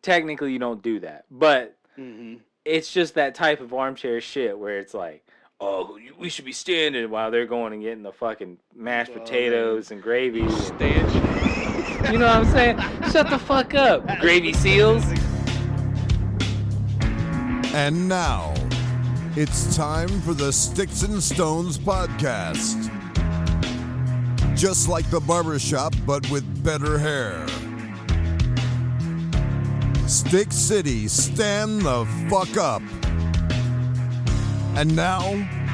technically you don't do that, but Mm-hmm. it's just that type of armchair shit where it's like, oh, we should be standing while they're going and getting the fucking mashed Well, they potatoes and gravy. stand. You know what I'm saying? Shut the fuck up, gravy seals. And now, it's time for the Sticks and Stones podcast. Just like the barbershop, but with better hair. Stick City, stand the fuck up. And now,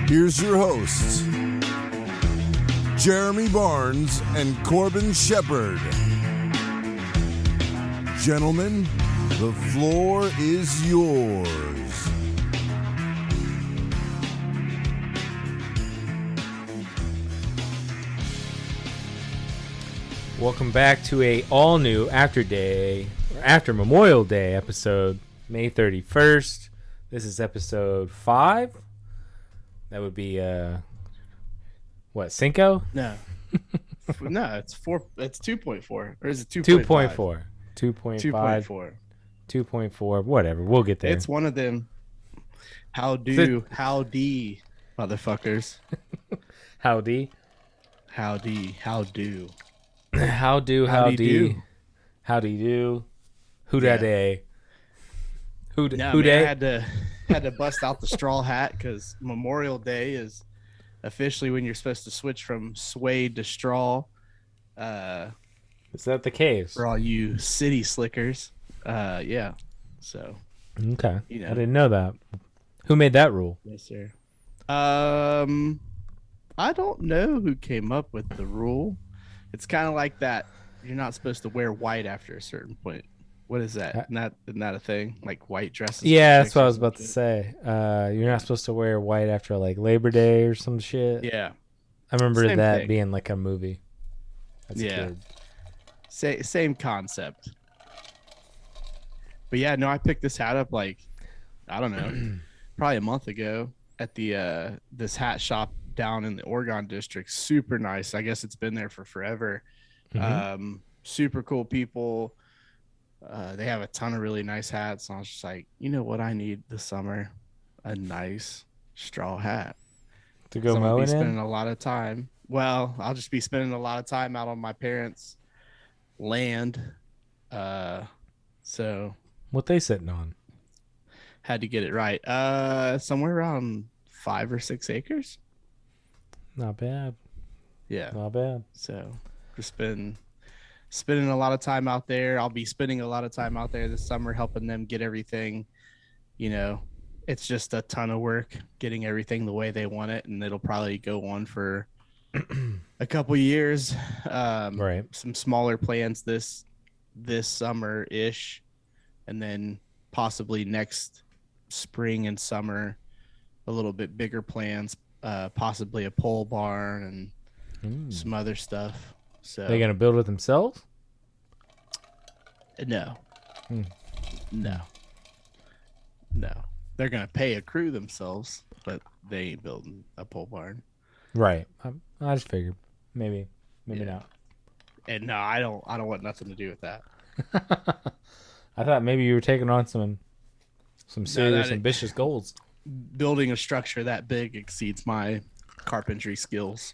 here's your hosts, Jeremy Barnes and Corbin Shepard. Gentlemen, the floor is yours. Welcome back to a all new after Memorial Day episode, May 31st. This is episode 5. That would be what, Cinco? No. No, it's 4. It's 2.4. Or is it 2.4? 2.5? 2.5. 2.4. Whatever. We'll get there. It's one of them. Howdy, motherfuckers. Howdy. Howdy, how do. Howdy do. Who dat day? Who day? I had to bust out the straw hat because Memorial Day is officially when you're supposed to switch from suede to straw. Is that the case? For all you city slickers. Yeah. So. Okay. You know. I didn't know that. Who made that rule? Yes, sir. I don't know who came up with the rule. It's kind of like that. You're not supposed to wear white after a certain point. What is that? Isn't that a thing? Like white dresses? Yeah, that's what I was about to say. You're not supposed to wear white after like Labor Day or some shit. Yeah. I remember Same that thing. being like a movie. That's good. Same concept. But yeah, no, I picked this hat up like, I don't know, probably a month ago at the this hat shop down in the Oregon district. Super nice. I guess it's been there for forever. Mm-hmm. Super cool people. They have a ton of really nice hats. And I was just like, you know what I need this summer? A nice straw hat. To go I'm mowing be spending in? a lot of time. Well, I'll just be spending a lot of time out on my parents' land. So What they sitting on? had to get it right. Somewhere around 5 or 6 acres. Not bad. Yeah. Not bad. So just been spending a lot of time out there. I'll be spending a lot of time out there this summer helping them get everything, you know, it's just a ton of work getting everything the way they want it. And it'll probably go on for a couple years. Right. Some smaller plans this summer-ish. And then possibly next spring and summer, a little bit bigger plans, possibly a pole barn and some other stuff. So They gonna build it themselves? No. Hmm. No. They're gonna pay a crew themselves, but they ain't building a pole barn. Right. I just figured. Maybe not. And no, I don't want nothing to do with that. I thought maybe you were taking on some serious, that- ambitious goals. Building a structure that big exceeds my carpentry skills.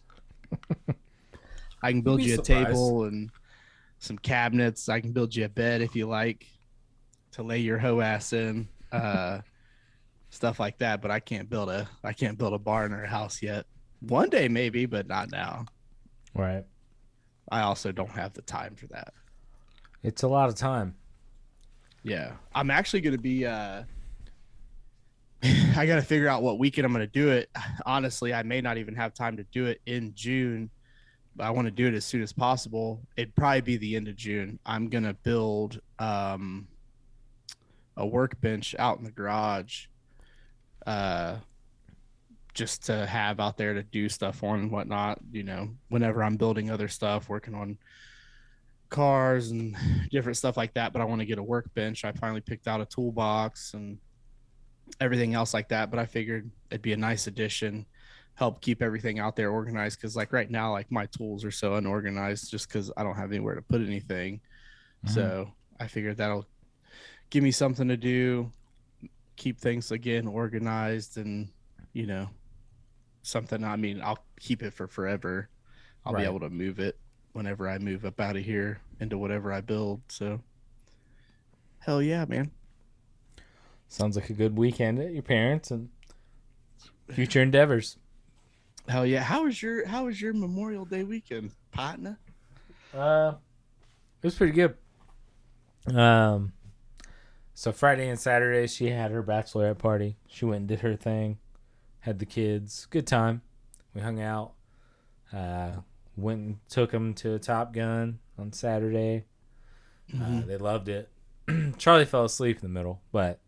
I can build You'd be you a surprised. table and some cabinets. I can build you a bed if you like to lay your hoe ass in, stuff like that. But I can't build a barn or a house yet. One day maybe, but not now. Right. I also don't have the time for that. It's a lot of time. Yeah, I'm actually going to be. I got to figure out what weekend I'm going to do it. Honestly, I may not even have time to do it in June, but I want to do it as soon as possible. It'd probably be the end of June. I'm going to build a workbench out in the garage, just to have out there to do stuff on and whatnot. You know, whenever I'm building other stuff, working on cars and different stuff like that. But I want to get a workbench. I finally picked out a toolbox and everything else like that, but I figured it'd be a nice addition, help keep everything out there organized, because like right now, like my tools are so unorganized just because I don't have anywhere to put anything. So I figured that'll give me something to do, keep things again organized, and you know, something. I mean, I'll keep it for forever. I'll be Right. able to move it whenever I move up out of here into whatever I build. So, hell yeah, man. Sounds like a good weekend at your parents and future endeavors. Hell yeah. How was your Memorial Day weekend, partner? It was pretty good. So Friday and Saturday, she had her bachelorette party. She went and did her thing, had the kids. Good time. We hung out. Went and took them to Top Gun on Saturday. They loved it. Charlie fell asleep in the middle, but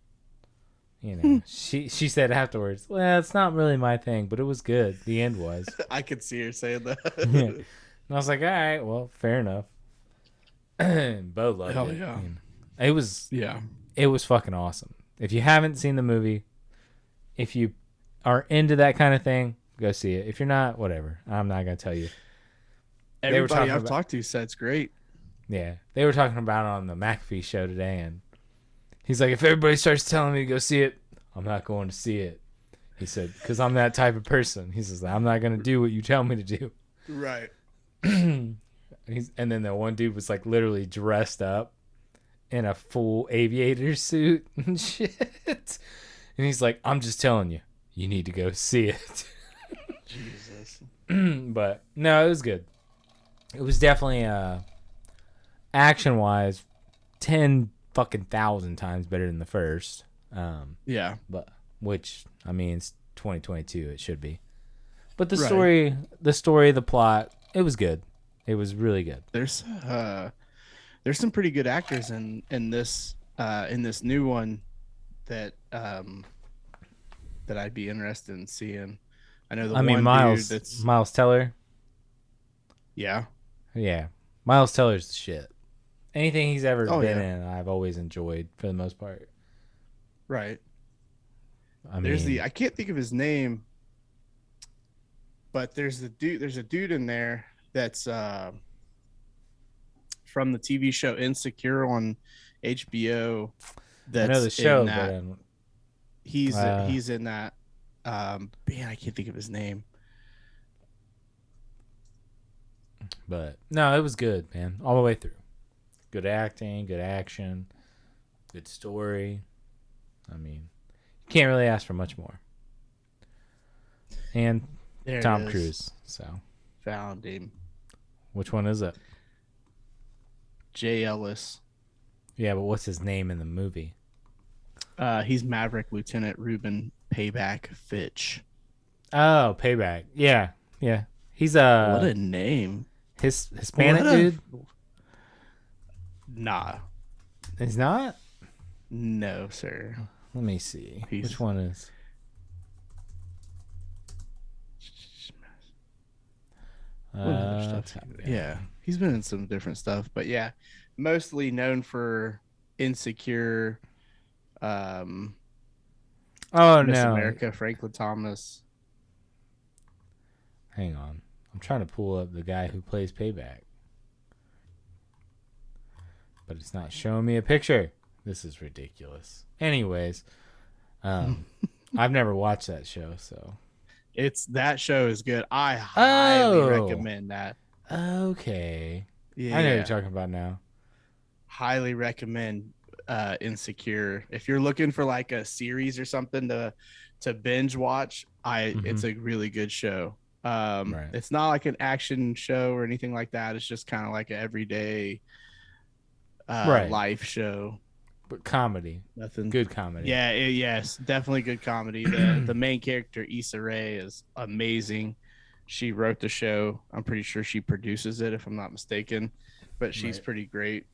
you know, she said afterwards, "Well, it's not really my thing, but it was good. The end was." I could see her saying that. Yeah. And I was like, "All right, well, fair enough." Bo loved Hell it. yeah. It was Yeah. it was fucking awesome. If you haven't seen the movie, if you are into that kind of thing, go see it. If you're not, whatever. I'm not gonna tell you. Everybody I've talked to said it's great. Yeah, they were talking about it on the McAfee show today, and he's like, if everybody starts telling me to go see it, I'm not going to see it. He said, because I'm that type of person. He says, I'm not going to do what you tell me to do. Right. And then the one dude was like literally dressed up in a full aviator suit and shit. And he's like, I'm just telling you, you need to go see it. Jesus. But no, it was good. It was definitely action wise 10 fucking thousand times better than the first. Yeah. But which I mean it's 2022, it should be. But the Right. story, the plot, it was good. It was really good. There's some pretty good actors in this new one that that I'd be interested in seeing. I know the one Miles dude that's Miles Teller. yeah. Yeah. Miles Teller's the shit. Anything he's ever Oh, been yeah. in, I've always enjoyed for the most part. Right. I There's mean, I can't think of his name, but there's a dude in there that's from the TV show Insecure on HBO. I know the That's show, in that. but He's in that. Man, I can't think of his name. but no, it was good, man, all the way through. Good acting, good action, good story. I mean, you can't really ask for much more. And There Tom it is. Cruise. So, Found him. which one is it? Jay Ellis. Yeah, but what's his name in the movie? He's Maverick Lieutenant Ruben Payback Fitch. Oh, Payback. Yeah, yeah. He's What a name. Hispanic What a- dude. Nah. He's not. No, sir. Let me see. He's- Which one is? What other stuff? Top Gun. Yeah. He's been in some different stuff, but yeah, mostly known for Insecure, Oh Miss no! America, Franklin Thomas. Hang on. I'm trying to pull up the guy who plays Payback, but it's not showing me a picture. This is ridiculous. Anyways, I've never watched that show, so That show is good. I highly Oh. recommend that. okay. Yeah, I know what you're talking about now. highly recommend Insecure. If you're looking for like a series or something to binge watch, it's a really good show. Right. It's not like an action show or anything like that. It's just kind of like an everyday Right. life show. But comedy, Nothing. good comedy. Yeah, yes, definitely good comedy. The main character, Issa Rae, is amazing. She wrote the show. I'm pretty sure she produces it, if I'm not mistaken. But she's Right. pretty great.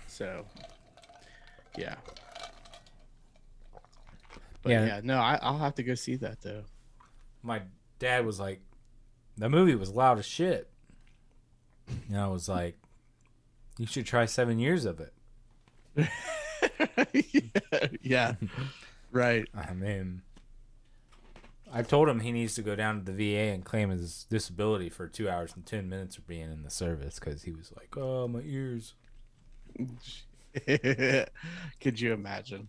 So, yeah. But Yeah. no, I'll have to go see that though. My dad was like, the movie was loud as shit. And I was like, you should try 7 years of it. Yeah, right. I mean, I told him he needs to go down to the VA and claim his disability for 2 hours and 10 minutes of being in the service because he was like, oh, my ears. Could you imagine?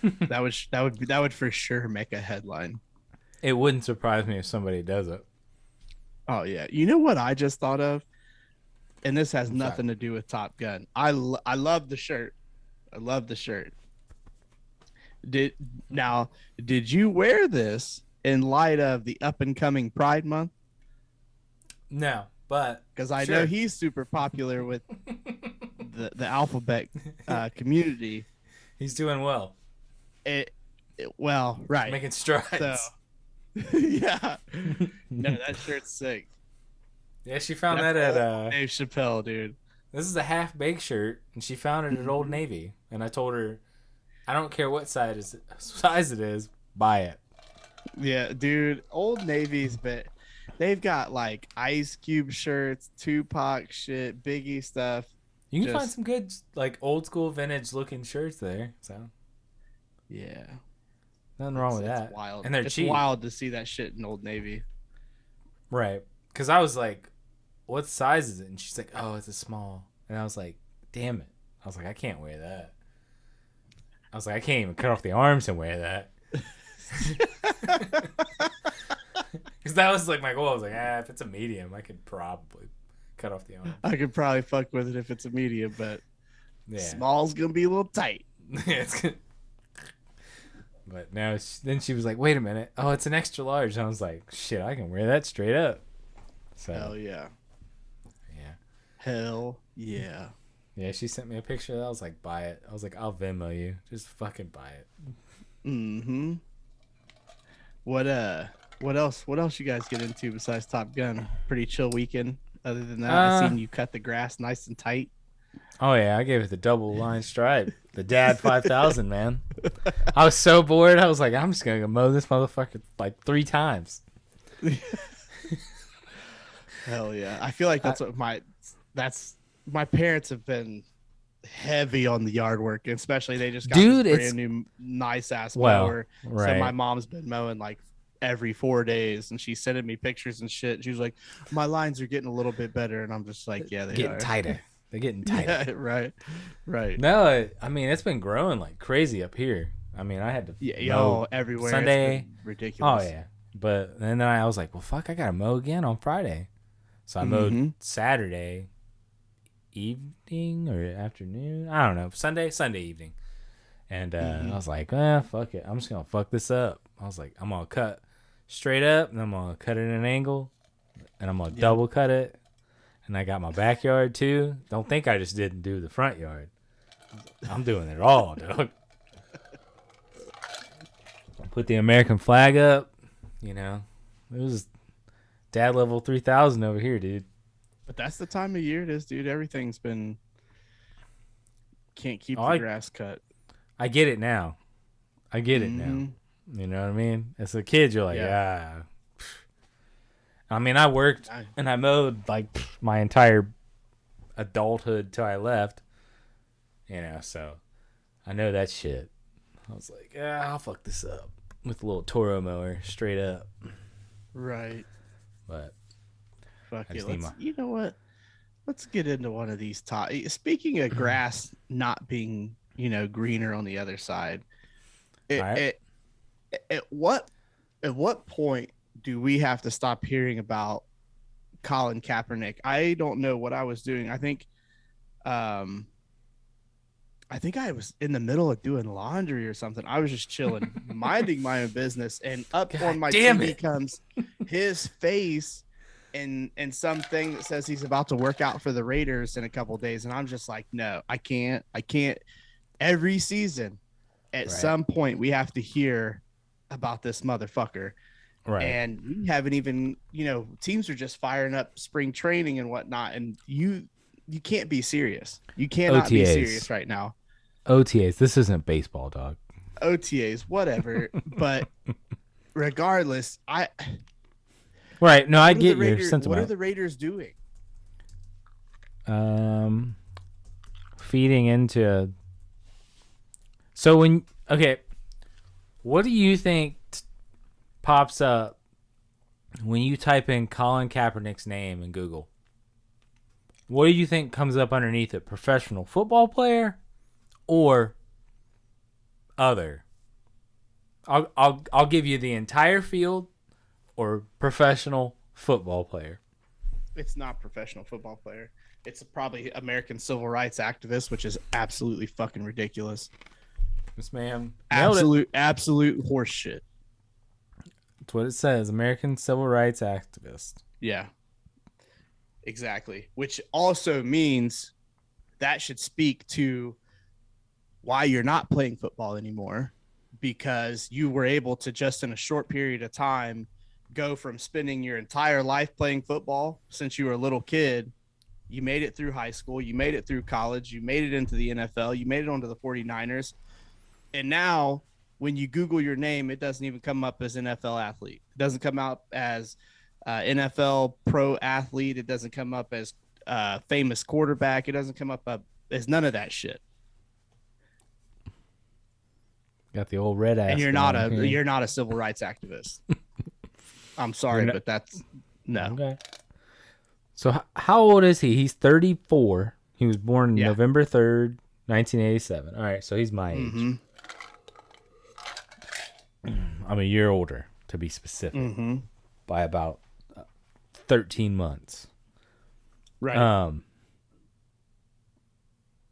That would for sure make a headline. It wouldn't surprise me if somebody does it. Oh yeah. You know what I just thought of? And this has What's nothing that? to do with Top Gun. I love the shirt. I love the shirt. Did you wear this in light of the up and coming Pride Month? No, but Because I sure. know he's super popular with the alphabet community. He's doing well. Well, right. Making strides. So, yeah. No, that shirt's sick. Yeah, she found that at Dave Chappelle, dude. This is a half-baked shirt, and she found it at Old Navy. And I told her, I don't care what size it is, buy it. Yeah, dude. Old Navy's they've got like Ice Cube shirts, Tupac shit, Biggie stuff. You can find some good, like, old-school vintage-looking shirts there. So Yeah. nothing wrong with that. It's wild. And they're it's cheap. wild to see that shit in Old Navy. Right. Because I was like, what size is it? And she's like, oh, it's a small. And I was like, damn it. I was like, I can't wear that. I was like, I can't even cut off the arms and wear that. Because that was like my goal. I was like, if it's a medium, I could probably cut off the arm. I could probably fuck with it if it's a medium, but Yeah. small's gonna be a little tight. It's good. But now, then she was like, wait a minute. Oh, it's an extra large. And I was like, shit, I can wear that straight up. So, Hell yeah. yeah. Hell yeah. Yeah, she sent me a picture of that. I was like, buy it. I was like, I'll Venmo you. Just fucking buy it. Mm-hmm. What else you guys get into besides Top Gun? Pretty chill weekend. Other than that, I seen you cut the grass nice and tight. Oh, yeah, I gave it the double line stripe. The Dad 5000, man. I was so bored. I was like, I'm just going to mow this motherfucker like 3 times. Hell yeah. I feel like that's my parents have been heavy on the yard work, especially they just got this brand new nice ass mower. Right. So my mom's been mowing like every 4 days, and she's sending me pictures and shit. She was like, my lines are getting a little bit better, and I'm just like, yeah, they getting are. tighter. They're getting tighter. Yeah, right. No, I mean, it's been growing like crazy up here. I mean, I had to mow everywhere. Sunday. It's been ridiculous. Oh, yeah. But then I was like, well, fuck, I got to mow again on Friday. So I mowed Saturday evening or afternoon. I don't know. Sunday evening. And I was like, fuck it. I'm just going to fuck this up. I was like, I'm going to cut straight up, and I'm going to cut it at an angle, and I'm going to double cut it. And I got my backyard, too. Don't think I just didn't do the front yard. I'm doing it all, dog. Put the American flag up. You know, it was Dad level 3000 over here, dude. But that's the time of year it is, dude. Everything's been can't keep the grass cut. I get it now. I get it now. You know what I mean? As a kid, you're like, I mean, I worked and I mowed like my entire adulthood till I left. You know, so I know that shit. I was like, I'll fuck this up with a little Toro mower, straight up. Right. But fuck it. You know what? Let's get into one of these Speaking of grass not being, greener on the other side, at what point do we have to stop hearing about Colin Kaepernick? I don't know what I was doing. I think I was in the middle of doing laundry or something. I was just chilling, minding my own business, and up on my TV comes his face and something that says he's about to work out for the Raiders in a couple of days. And I'm just like, no, I can't. Every season, at some point, we have to hear about this motherfucker. Right. And we haven't even, teams are just firing up spring training and whatnot. And you can't be serious. You cannot be serious right now. OTAs. This isn't baseball, dog. OTAs, whatever. But regardless, Right. No, I get your sentiment. What are the Raiders doing? Feeding into. So what do you think pops up when you type in Colin Kaepernick's name in Google? What do you think comes up underneath it? Professional football player or other? I'll give you the entire field or professional football player. It's not professional football player. It's probably American civil rights activist, which is absolutely fucking ridiculous. Yes, ma'am. Absolute horseshit. That's what it says. American civil rights activist. Yeah. Exactly. Which also means that should speak to why you're not playing football anymore, because you were able to just in a short period of time go from spending your entire life playing football since you were a little kid. You made it through high school. You made it through college. You made it into the NFL. You made it onto the 49ers. And now when you Google your name, it doesn't even come up as NFL athlete. It doesn't come out as NFL pro athlete. It doesn't come up as famous quarterback. It doesn't come up as none of that shit. Got the old red ass. And you're not a civil rights activist. I'm sorry, but that's no. Okay. So how old is he? He's 34. He was born November 3rd, 1987. All right, so he's my age. Mm-hmm. I'm a year older, to be specific, by about 13 months. Right.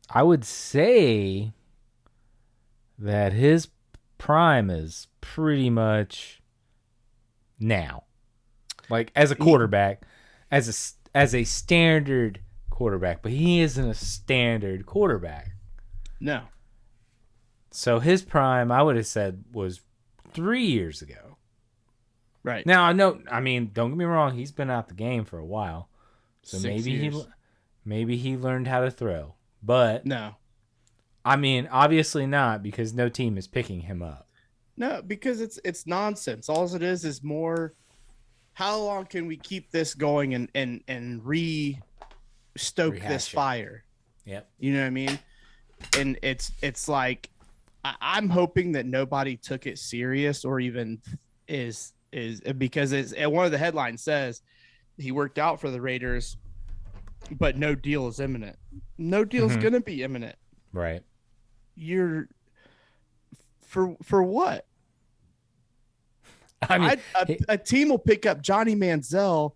I would say that his prime is pretty much now. Like as a quarterback, as a standard quarterback, but he isn't a standard quarterback. No. So his prime, I would have said, was 3 years ago. Right. Now I know. I mean, don't get me wrong. He's been out the game for a while, so 6 years. maybe he learned how to throw. But No. I mean, obviously not, because no team is picking him up. No, because it's nonsense. All it is more. How long can we keep this going and stoke this fire? Yep. You know what I mean? And it's like I'm hoping that nobody took it serious or even is because it's one of the headlines says he worked out for the Raiders, but no deal is imminent. No deal is going to be imminent. Right. You're for what? I mean, a team will pick up Johnny Manziel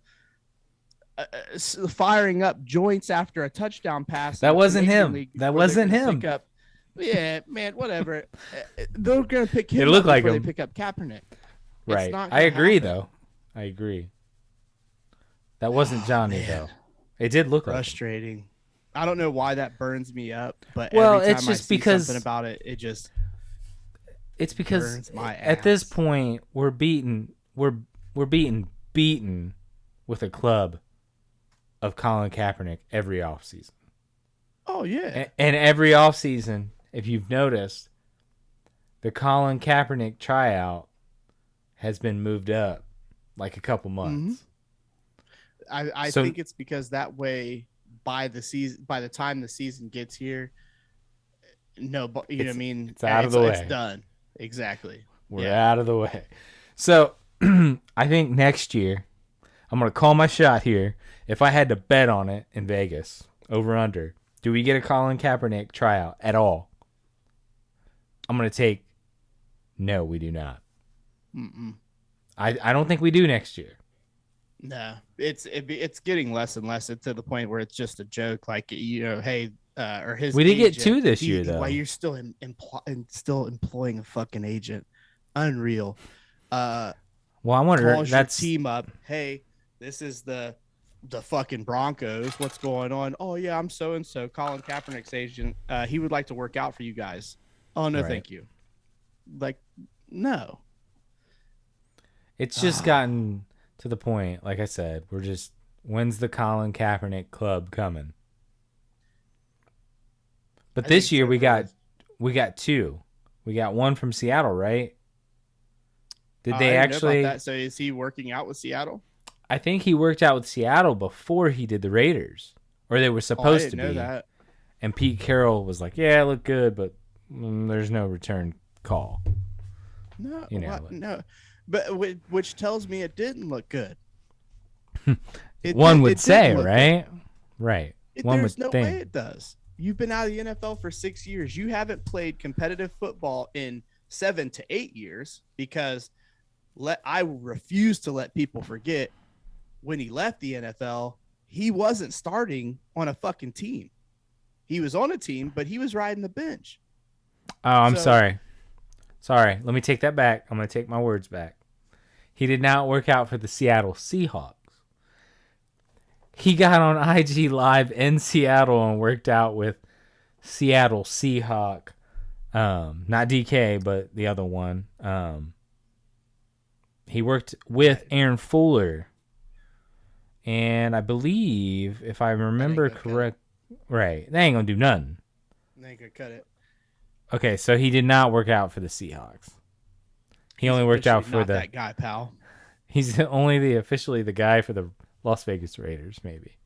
firing up joints after a touchdown pass. That wasn't him. That wasn't him. Yeah, man, whatever. They're going to pick him it looked up like before him. they pick up Kaepernick. Right. I agree, though. I agree. That wasn't Johnny, though. It did look frustrating. Like him. I don't know why that burns me up, but well, every time it's just I see because something about it, it just it's because burns my at ass. this point we're beaten with a club of Colin Kaepernick every offseason. Oh yeah. And every offseason, if you've noticed, the Colin Kaepernick tryout has been moved up like a couple months. I think it's because that way by the time the season gets here, you know what I mean? It's out of the way. It's done. Exactly. We're out of the way. So I think next year, I'm going to call my shot here. If I had to bet on it in Vegas, over under, do we get a Colin Kaepernick tryout at all? I'm going to take, no, we do not. I don't think we do next year. No, it's getting less and less to the point where it's just a joke. Like, hey, or his. We did agent, get two this year though. Why you're still still employing a fucking agent? Unreal. Well, I wonder. Calls That's your team up. Hey, this is the fucking Broncos. What's going on? Oh yeah, I'm so and so. Colin Kaepernick's agent. He would like to work out for you guys. Oh no, thank you. Like, no. It's just gotten to the point, like I said, we're just, when's the Colin Kaepernick club coming? But this year we got two. We got one from Seattle, right? Did they actually? Know about that. So is he working out with Seattle? I think he worked out with Seattle before he did the Raiders, or they were supposed to be. I didn't know that. And Pete Carroll was like, "Yeah, I look good, but there's no return call." No, no. But which tells me it didn't look good. One would say, right? Right. One would There's no think. way it does. You've been out of the NFL for 6 years. You haven't played competitive football in 7 to 8 years because I refuse to let people forget when he left the NFL, he wasn't starting on a fucking team. He was on a team, but he was riding the bench. Oh, I'm sorry. Sorry. Let me take that back. I'm going to take my words back. He did not work out for the Seattle Seahawks. He got on IG Live in Seattle and worked out with Seattle Seahawk. Not DK, but the other one. He worked with Aaron Fuller. And I believe, if I remember correct, right, they ain't going to do nothing. They ain't going to cut it. Okay, so he did not work out for the Seahawks. He only worked out for that guy, pal. He's only officially the guy for the Las Vegas Raiders, maybe.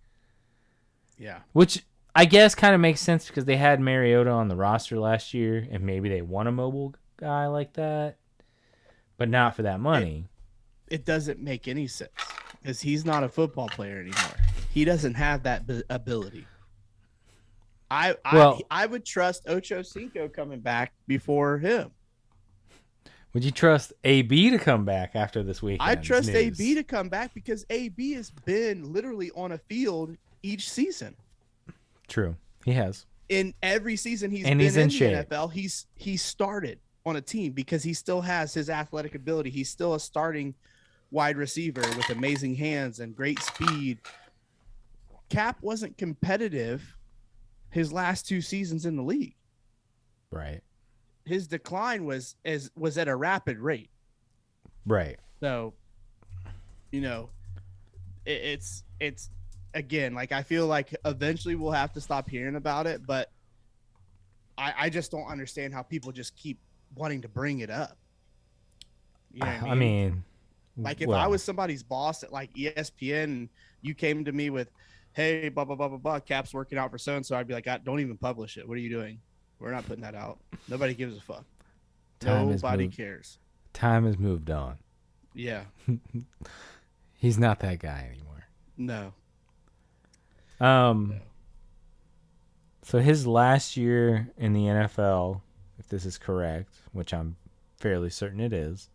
Yeah. Which I guess kind of makes sense because they had Mariota on the roster last year, and maybe they want a mobile guy like that, but not for that money. It doesn't make any sense because he's not a football player anymore. He doesn't have that ability. I would trust Ocho Cinco coming back before him. Would you trust AB to come back after this weekend? I trust AB to come back because AB has been literally on a field each season. True, he has. In every season he's in the shape. NFL, he started on a team because he still has his athletic ability. He's still a starting wide receiver with amazing hands and great speed. Cap wasn't competitive his last 2 seasons in the league. Right. His decline was at a rapid rate. Right. So, it's again, like I feel like eventually we'll have to stop hearing about it, but I just don't understand how people just keep wanting to bring it up. You know what I mean? Like if I was somebody's boss at like ESPN and you came to me with, hey, blah, blah, blah, blah, blah, Cap's working out for so-and-so, I'd be like, don't even publish it. What are you doing? We're not putting that out. Nobody gives a fuck. Nobody cares. Time has moved on. Yeah. He's not that guy anymore. No. So his last year in the NFL, if this is correct, which I'm fairly certain it is,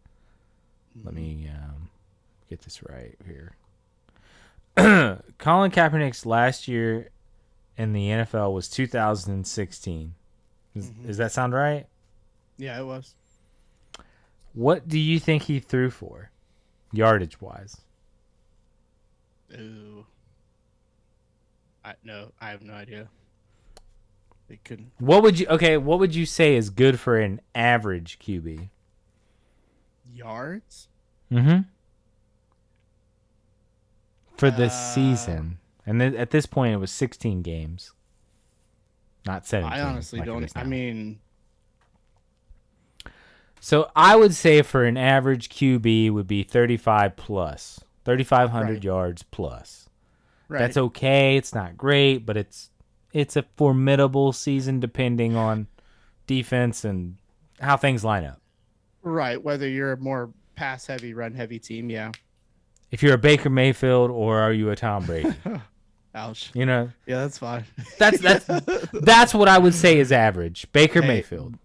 let me get this right here. Colin Kaepernick's last year in the NFL was 2016. Does that sound right? Yeah, it was. What do you think he threw for, yardage-wise? Ooh. I have no idea. It couldn't. What would you say is good for an average QB? Yards? Mm-hmm. For this season. And then at this point, it was 16 games. Not 17. I honestly don't. I mean. So I would say for an average QB would be 35 plus. 3,500 yards plus. Right. That's okay. It's not great, but it's a formidable season depending on defense and how things line up. Right. Whether you're a more pass-heavy, run-heavy team, yeah. If you're a Baker Mayfield or are you a Tom Brady? Ouch. Yeah, that's fine. That's what I would say is average. Baker Mayfield.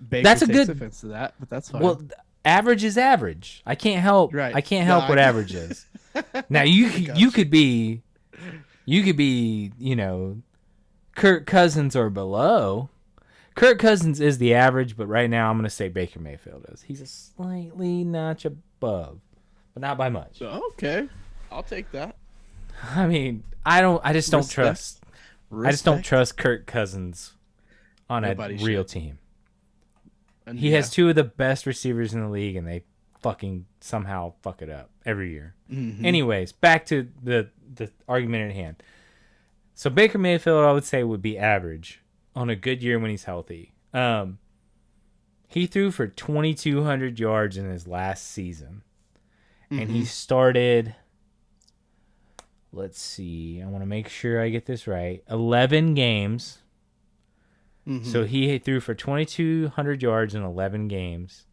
Baker that's a good offense to that, but that's fine. Well, average is average. I can't help. Right. I can't help what average is. Now you could be, Kirk Cousins or below. Kirk Cousins is the average, but right now I'm going to say Baker Mayfield is. He's a slightly notch above, but not by much. Okay, I'll take that. I mean, I just don't trust. I just don't trust Kirk Cousins on a real team. And he has 2 of the best receivers in the league, and they fucking somehow fuck it up every year. Mm-hmm. Anyways, back to the argument at hand. So Baker Mayfield, I would say, would be average on a good year when he's healthy. He threw for 2,200 yards in his last season. Mm-hmm. And he started, let's see, I want to make sure I get this right, 11 games. Mm-hmm. So he threw for 2,200 yards in 11 games.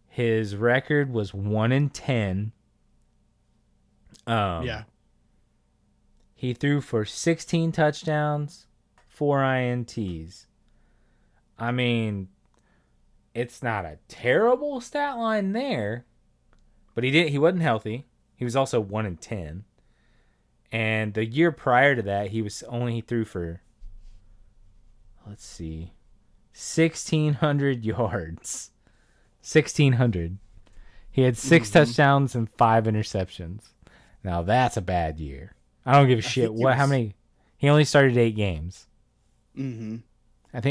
His record was 1-10. Yeah. He threw for 16 touchdowns, 4 INTs. I mean, it's not a terrible stat line there, but he wasn't healthy. He was also 1-10. And the year prior to that, he threw for, let's see, 1,600 yards. 1,600. He had 6 touchdowns and 5 interceptions. Now that's a bad year. I don't give a shit how many. He only started 8 games. Mm-hmm.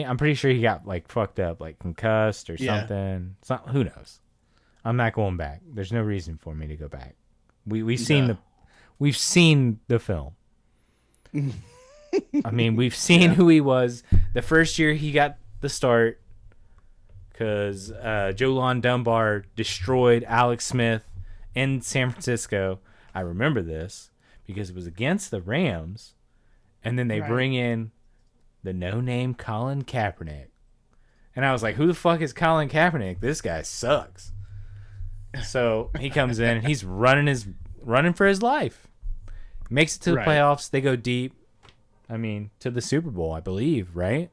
I'm pretty sure he got like fucked up, like concussed or something. Who knows? I'm not going back. There's no reason for me to go back. We've seen the film. I mean, we've seen who he was. The first year he got the start because Jolon Dunbar destroyed Alex Smith in San Francisco. I remember this because it was against the Rams, and then they bring in the no-name Colin Kaepernick. And I was like, who the fuck is Colin Kaepernick? This guy sucks. So he comes in and he's running for his life. Makes it to the playoffs. They go deep. I mean, to the Super Bowl, I believe, right?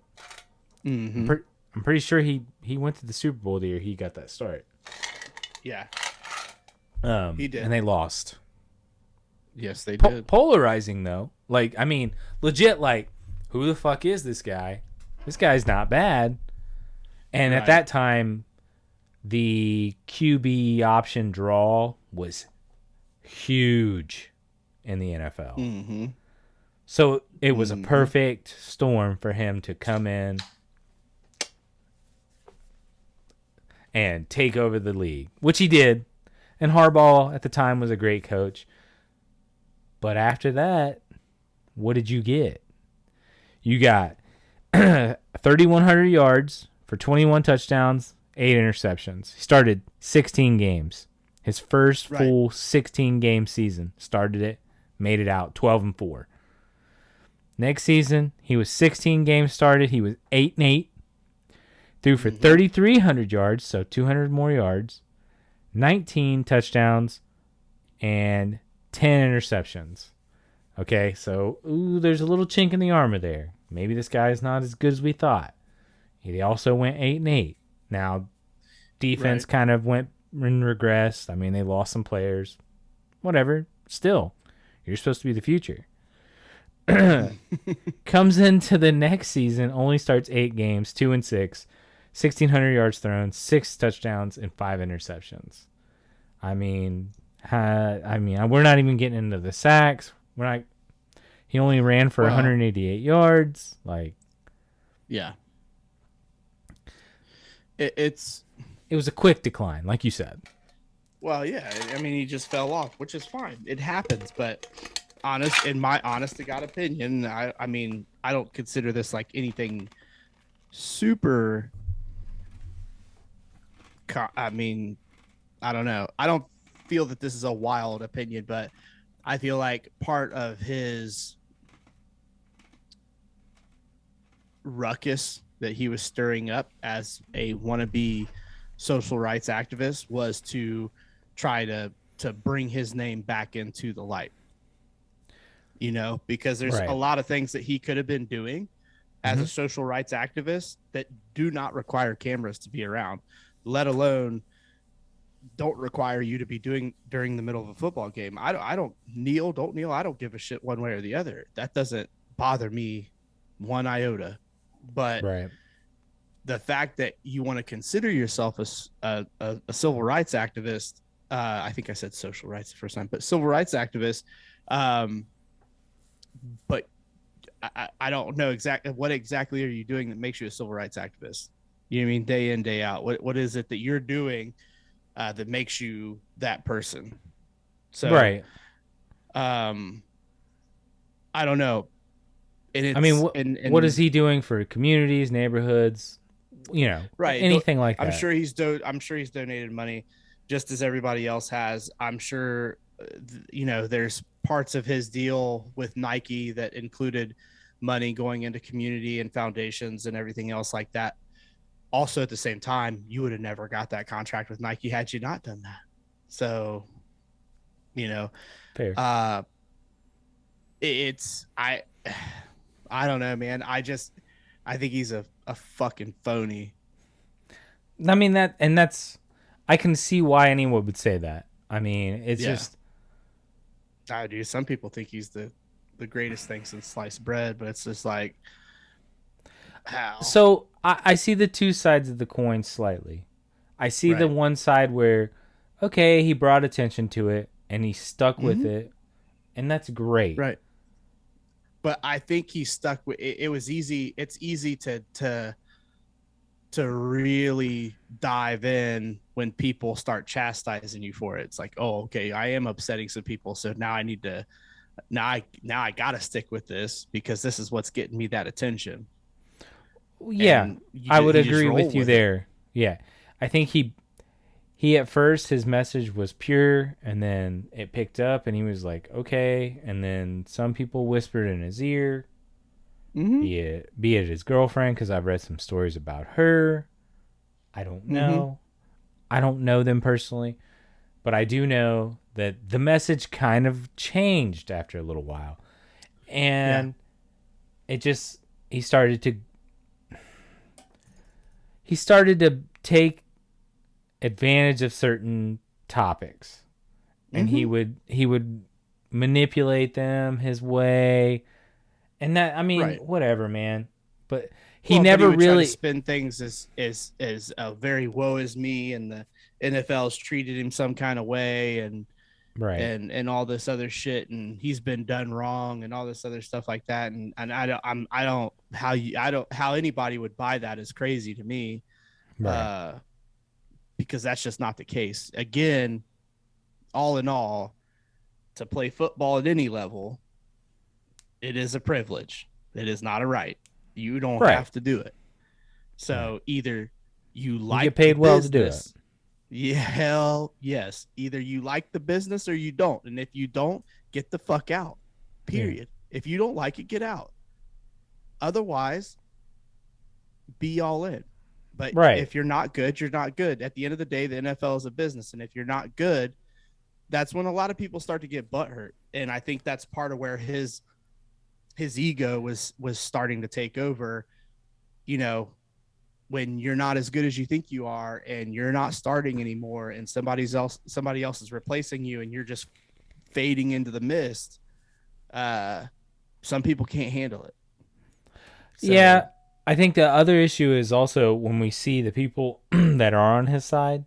Mm-hmm. I'm pretty sure he went to the Super Bowl the year he got that start. Yeah. He did. And they lost. Yes, they did. Polarizing, though. Like, I mean, legit, like, who the fuck is this guy? This guy's not bad. And at that time, the QB option draw was huge in the NFL. Mm-hmm. So it was a perfect storm for him to come in and take over the league, which he did. And Harbaugh at the time was a great coach. But after that, what did you get? You got 3,100 yards for 21 touchdowns, 8 interceptions. He started 16 games. His first full 16-game season. Started it, made it out 12-4. Next season, he was 16 games started. He was 8-8. Threw for 3,300 yards, so 200 more yards, 19 touchdowns, and 10 interceptions. Okay, so there's a little chink in the armor there. Maybe this guy is not as good as we thought. He also went 8-8. Now, defense kind of went and regressed. I mean, they lost some players. Whatever. Still, you're supposed to be the future. Comes into the next season, only starts 8 games, 2-6, 1,600 yards thrown, 6 touchdowns, and 5 interceptions. I mean, we're not even getting into the sacks. He only ran for 188 yards. Like, yeah, it was a quick decline, like you said. Well, yeah, I mean, he just fell off, which is fine. It happens, but in my honest to God opinion, I mean, I don't consider this like anything super. I mean, I don't know. I don't feel that this is a wild opinion, but I feel like part of his ruckus that he was stirring up as a wannabe social rights activist was to try to bring his name back into the light. You know, because there's a lot of things that he could have been doing as a social rights activist that do not require cameras to be around, let alone don't require you to be doing during the middle of a football game. I don't kneel. I don't give a shit one way or the other. That doesn't bother me one iota. But the fact that you want to consider yourself a civil rights activist, I think I said social rights the first time, but civil rights activist, but I don't know exactly what exactly are you doing that makes you a civil rights activist? You know what I mean? Day in, day out. What is it that you're doing that makes you that person? So, I don't know. And I mean, what is he doing for communities, neighborhoods, you know, anything like that? I'm sure he's donated money just as everybody else has. I'm sure, there's parts of his deal with Nike that included money going into community and foundations and everything else like that. Also, at the same time, you would have never got that contract with Nike had you not done that. So, fair. it's I don't know, man. I think he's a fucking phony. I mean that's I can see why anyone would say that. I mean, it's just dude, some people think he's the greatest thing since sliced bread, but it's just like how. So I see the two sides of the coin slightly. I see the one side where, okay, he brought attention to it and he stuck with it, and that's great. Right. But I think he stuck with it. It was easy. It's easy to really dive in when people start chastising you for it. It's like, oh, okay, I am upsetting some people, so now I need to now I gotta stick with this because this is what's getting me that attention. Yeah, I would agree with you there. Yeah, I think he at first his message was pure, and then it picked up, and he was like, okay, and then some people whispered in his ear, be it his girlfriend, because I've read some stories about her. I don't know. I don't know them personally, but I do know that the message kind of changed after a little while, and it just he started to take advantage of certain topics, and he would manipulate them his way, and that, I mean, whatever, man. But he never would really try to spin things as very woe is me, and the NFL's treated him some kind of way, and and all this other shit, and he's been done wrong, and all this other stuff like that, and I don't how anybody would buy that is crazy to me, because that's just not the case. Again, all in all, to play football at any level, it is a privilege. It is not a right. You don't have to do it. So either you get paid well to do it. Yeah, hell yes. Either you like the business or you don't. And if you don't, get the fuck out. Period. Yeah. If you don't like it, get out. Otherwise, be all in. But if you're not good, you're not good. At the end of the day, the NFL is a business. And if you're not good, that's when a lot of people start to get butthurt. And I think that's part of where his ego was starting to take over. You know, when you're not as good as you think you are, and you're not starting anymore, and somebody else is replacing you, and you're just fading into the mist, some people can't handle it. So, yeah, I think the other issue is also when we see the people that are on his side,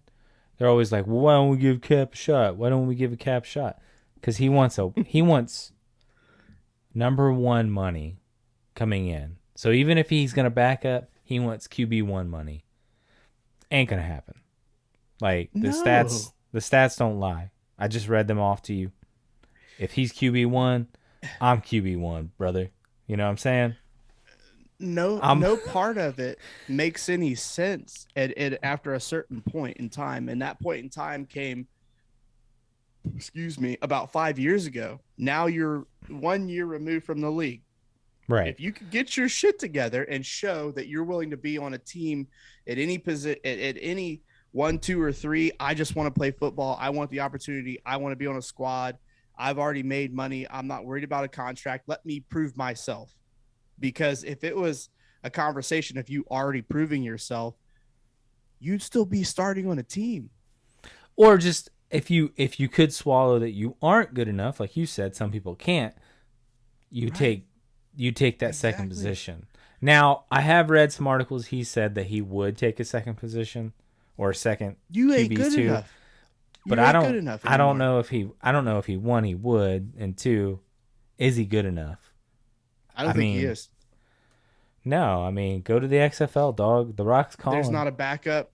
they're always like, well, why don't we give Cap a shot? Why don't we give a Cap a shot? Because he wants number one money coming in. So even if he's going to back up, he wants QB1 money. Ain't going to happen. Like, the stats don't lie. I just read them off to you. If he's QB1, I'm QB1, brother. You know what I'm saying? No part of it makes any sense after a certain point in time. And that point in time came, about 5 years ago. Now you're 1 year removed from the league. Right. If you could get your shit together and show that you're willing to be on a team at any position, at any 1, 2, or 3, I just want to play football. I want the opportunity. I want to be on a squad. I've already made money. I'm not worried about a contract. Let me prove myself. Because if it was a conversation of you already proving yourself, you'd still be starting on a team. Or just if you could swallow that you aren't good enough, like you said, some people can't. You take that second position. Now, I have read some articles. He said that he would take a second position or a second. You ain't good enough. But I don't know if he one, he would, and two, is he good enough? I don't think he is. No, I mean, go to the XFL, dog. The Rock's calling. There's not a backup.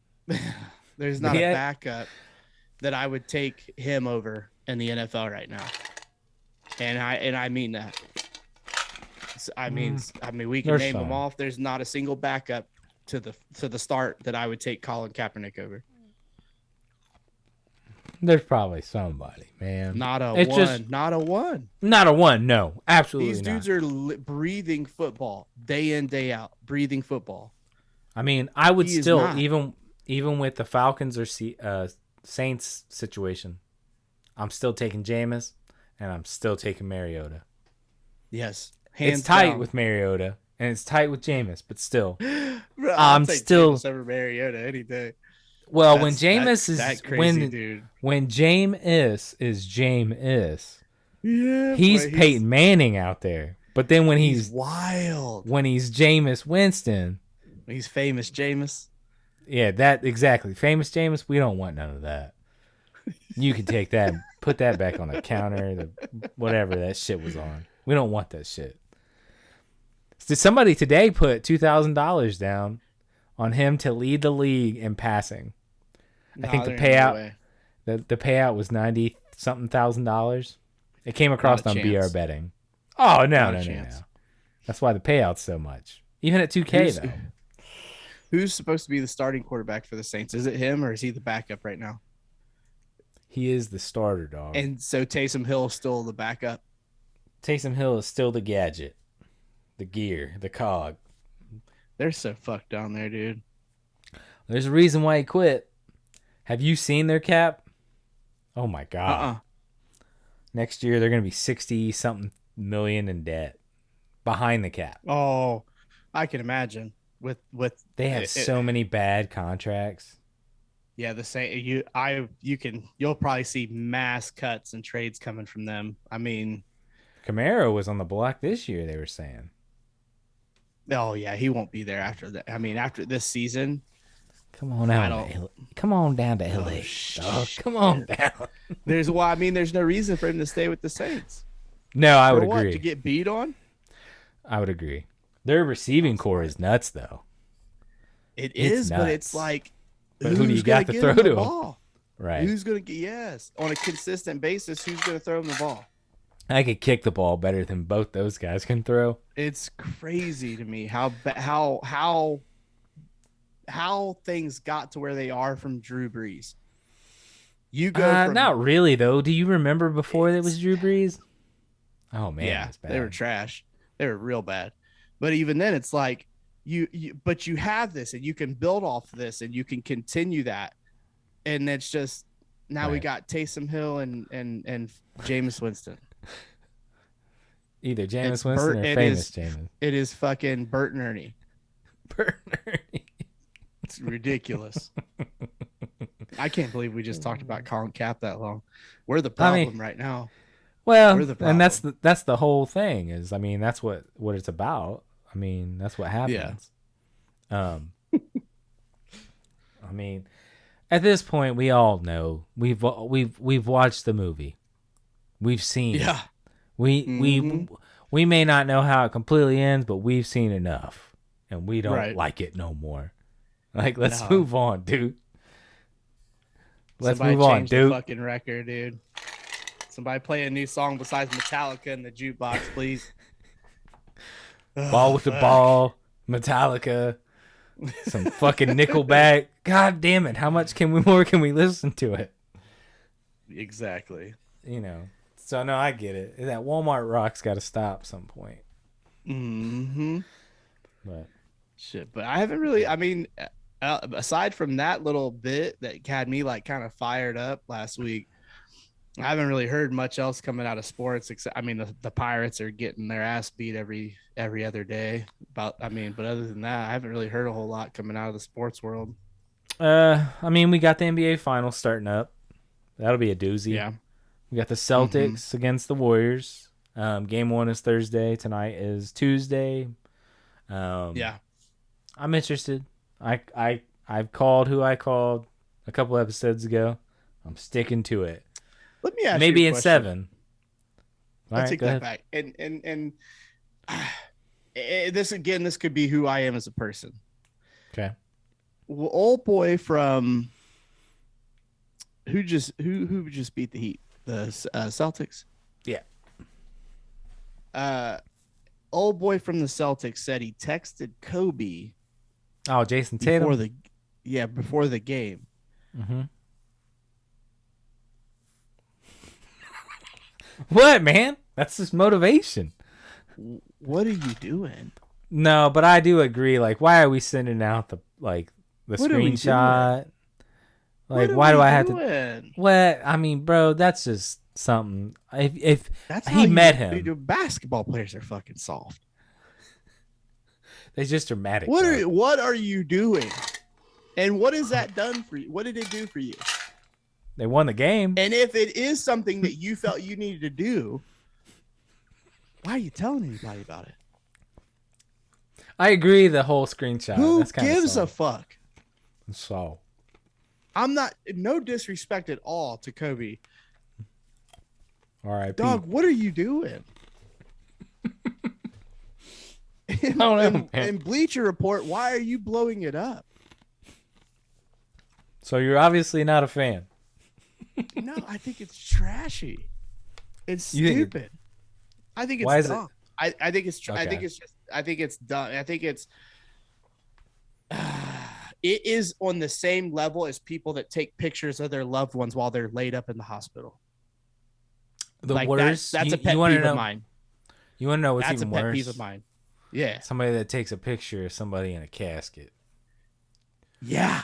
There's not a backup that I would take him over in the NFL right now. And I mean that. I mean, we can name them off. There's not a single backup to the start that I would take Colin Kaepernick over. There's probably somebody, man. Not a one. Not a one. No, absolutely not. These dudes are breathing football day in, day out, breathing football. I mean, I would still, even with the Falcons or Saints situation, I'm still taking Jameis, and I'm still taking Mariota. Yes, hands It's tight down. with Mariota and it's tight with Jameis, but still, Bro, I'll take still. Jameis over Mariota any day. Well, That's that crazy dude. when Jameis is Jameis, Yeah, he's boy, Peyton Manning out there. But then when he's wild. when he's Jameis Winston, He's famous Jameis. yeah, that exactly. Famous Jameis, we don't want none of that. You can take that and put that back on the counter, whatever that shit was on. We don't want that shit. Did somebody today put $2,000 down on him to lead the league in passing? I think the payout the payout was $90-something thousand. It came across on BR betting. Oh no. That's why the payout's so much. Even at 2K though. Who's supposed to be the starting quarterback for the Saints? Is it him or is he the backup right now? He is the starter, dog. And so Taysom Hill is still the backup. Taysom Hill is still the gadget, the gear, the cog. They're so fucked down there, dude. There's a reason why he quit. Have you seen their cap? Oh my god. Next year they're going to be 60-something million in debt behind the cap. Oh, I can imagine. With they have so many bad contracts. Yeah, the same. You'll probably see mass cuts and trades coming from them. I mean, Camaro was on the block this year. They were saying. Oh yeah, he won't be there after that. I mean, after this season. Come on out. Come on down to LA. Come on down. There's no reason for him to stay with the Saints. No, I would agree. To get beat on? I would agree. Their receiving core is nuts, though. It is, but it's like, but who do you got to throw to him? Right. Who's going to get, on a consistent basis, who's going to throw him the ball? I could kick the ball better than both those guys can throw. It's crazy to me how things got to where they are from Drew Brees. You go not really though. Do you remember before it was Drew Brees? Oh man, yeah, they were trash. They were real bad. But even then, it's like but you have this, and you can build off this, and you can continue that. And it's just now we got Taysom Hill and Jameis Winston. Either Jameis Winston or famous Jameis. It is fucking Bert and Ernie. Bert and Ernie. It's ridiculous. I can't believe we just talked about Colin Cap that long. We're the problem right now. Well, and that's the whole thing is, that's what it's about. That's what happens. Yeah. At this point, we all know we've watched the movie. We've seen it. We may not know how it completely ends, but we've seen enough, and we don't like it no more. Let's move on, dude. Let's move on, dude. The fucking record, dude. Somebody play a new song besides Metallica in the jukebox, please. Ball with the ball, Metallica, some fucking Nickelback. God damn it! How much more can we listen to it? Exactly. So no, I get it. That Walmart rock's got to stop at some point. Mm-hmm. But shit, but I haven't really. Aside from that little bit that had me kind of fired up last week, I haven't really heard much else coming out of sports. Except, the Pirates are getting their ass beat every other day. But other than that, I haven't really heard a whole lot coming out of the sports world. We got the NBA Finals starting up. That'll be a doozy. Yeah. We got the Celtics against the Warriors. Game 1 is Thursday. Tonight is Tuesday. Yeah. I'm interested. I've called who I called a couple episodes ago. I'm sticking to it. Let me ask maybe you a in question. 7. I'll take that back. And this could be who I am as a person. Okay. Well, old boy from who just beat the Heat? The Celtics. Yeah. Old boy from the Celtics said he texted Kobe. Oh, Jason Tatum. Before the game. Mm-hmm. What, man? That's just motivation. What are you doing? No, but I do agree. Why are we sending out the screenshot? Why do I have to? What? Bro, that's just something. If That's he met him, Dude, basketball players are fucking soft. they're just dramatic. What are you doing? And what has that done for you? What did it do for you? They won the game. And if it is something that you felt you needed to do, why are you telling anybody about it? I agree. The whole screenshot. Who That's gives a fuck? So I'm not. No disrespect at all to Kobe. all right, Dog, what are you doing? I don't know, man. And Bleacher Report, why are you blowing it up? So you're obviously not a fan. No, I think it's trashy. It's stupid. I think it's dumb. I think it's. Okay. I think it's just. I think it's dumb. I think it's. It is on the same level as people that take pictures of their loved ones while they're laid up in the hospital. The like worst. That's a pet peeve of mine. You want to know what's even worse? That's a pet worse? peeve of mine. Yeah. Somebody that takes a picture of somebody in a casket. Yeah.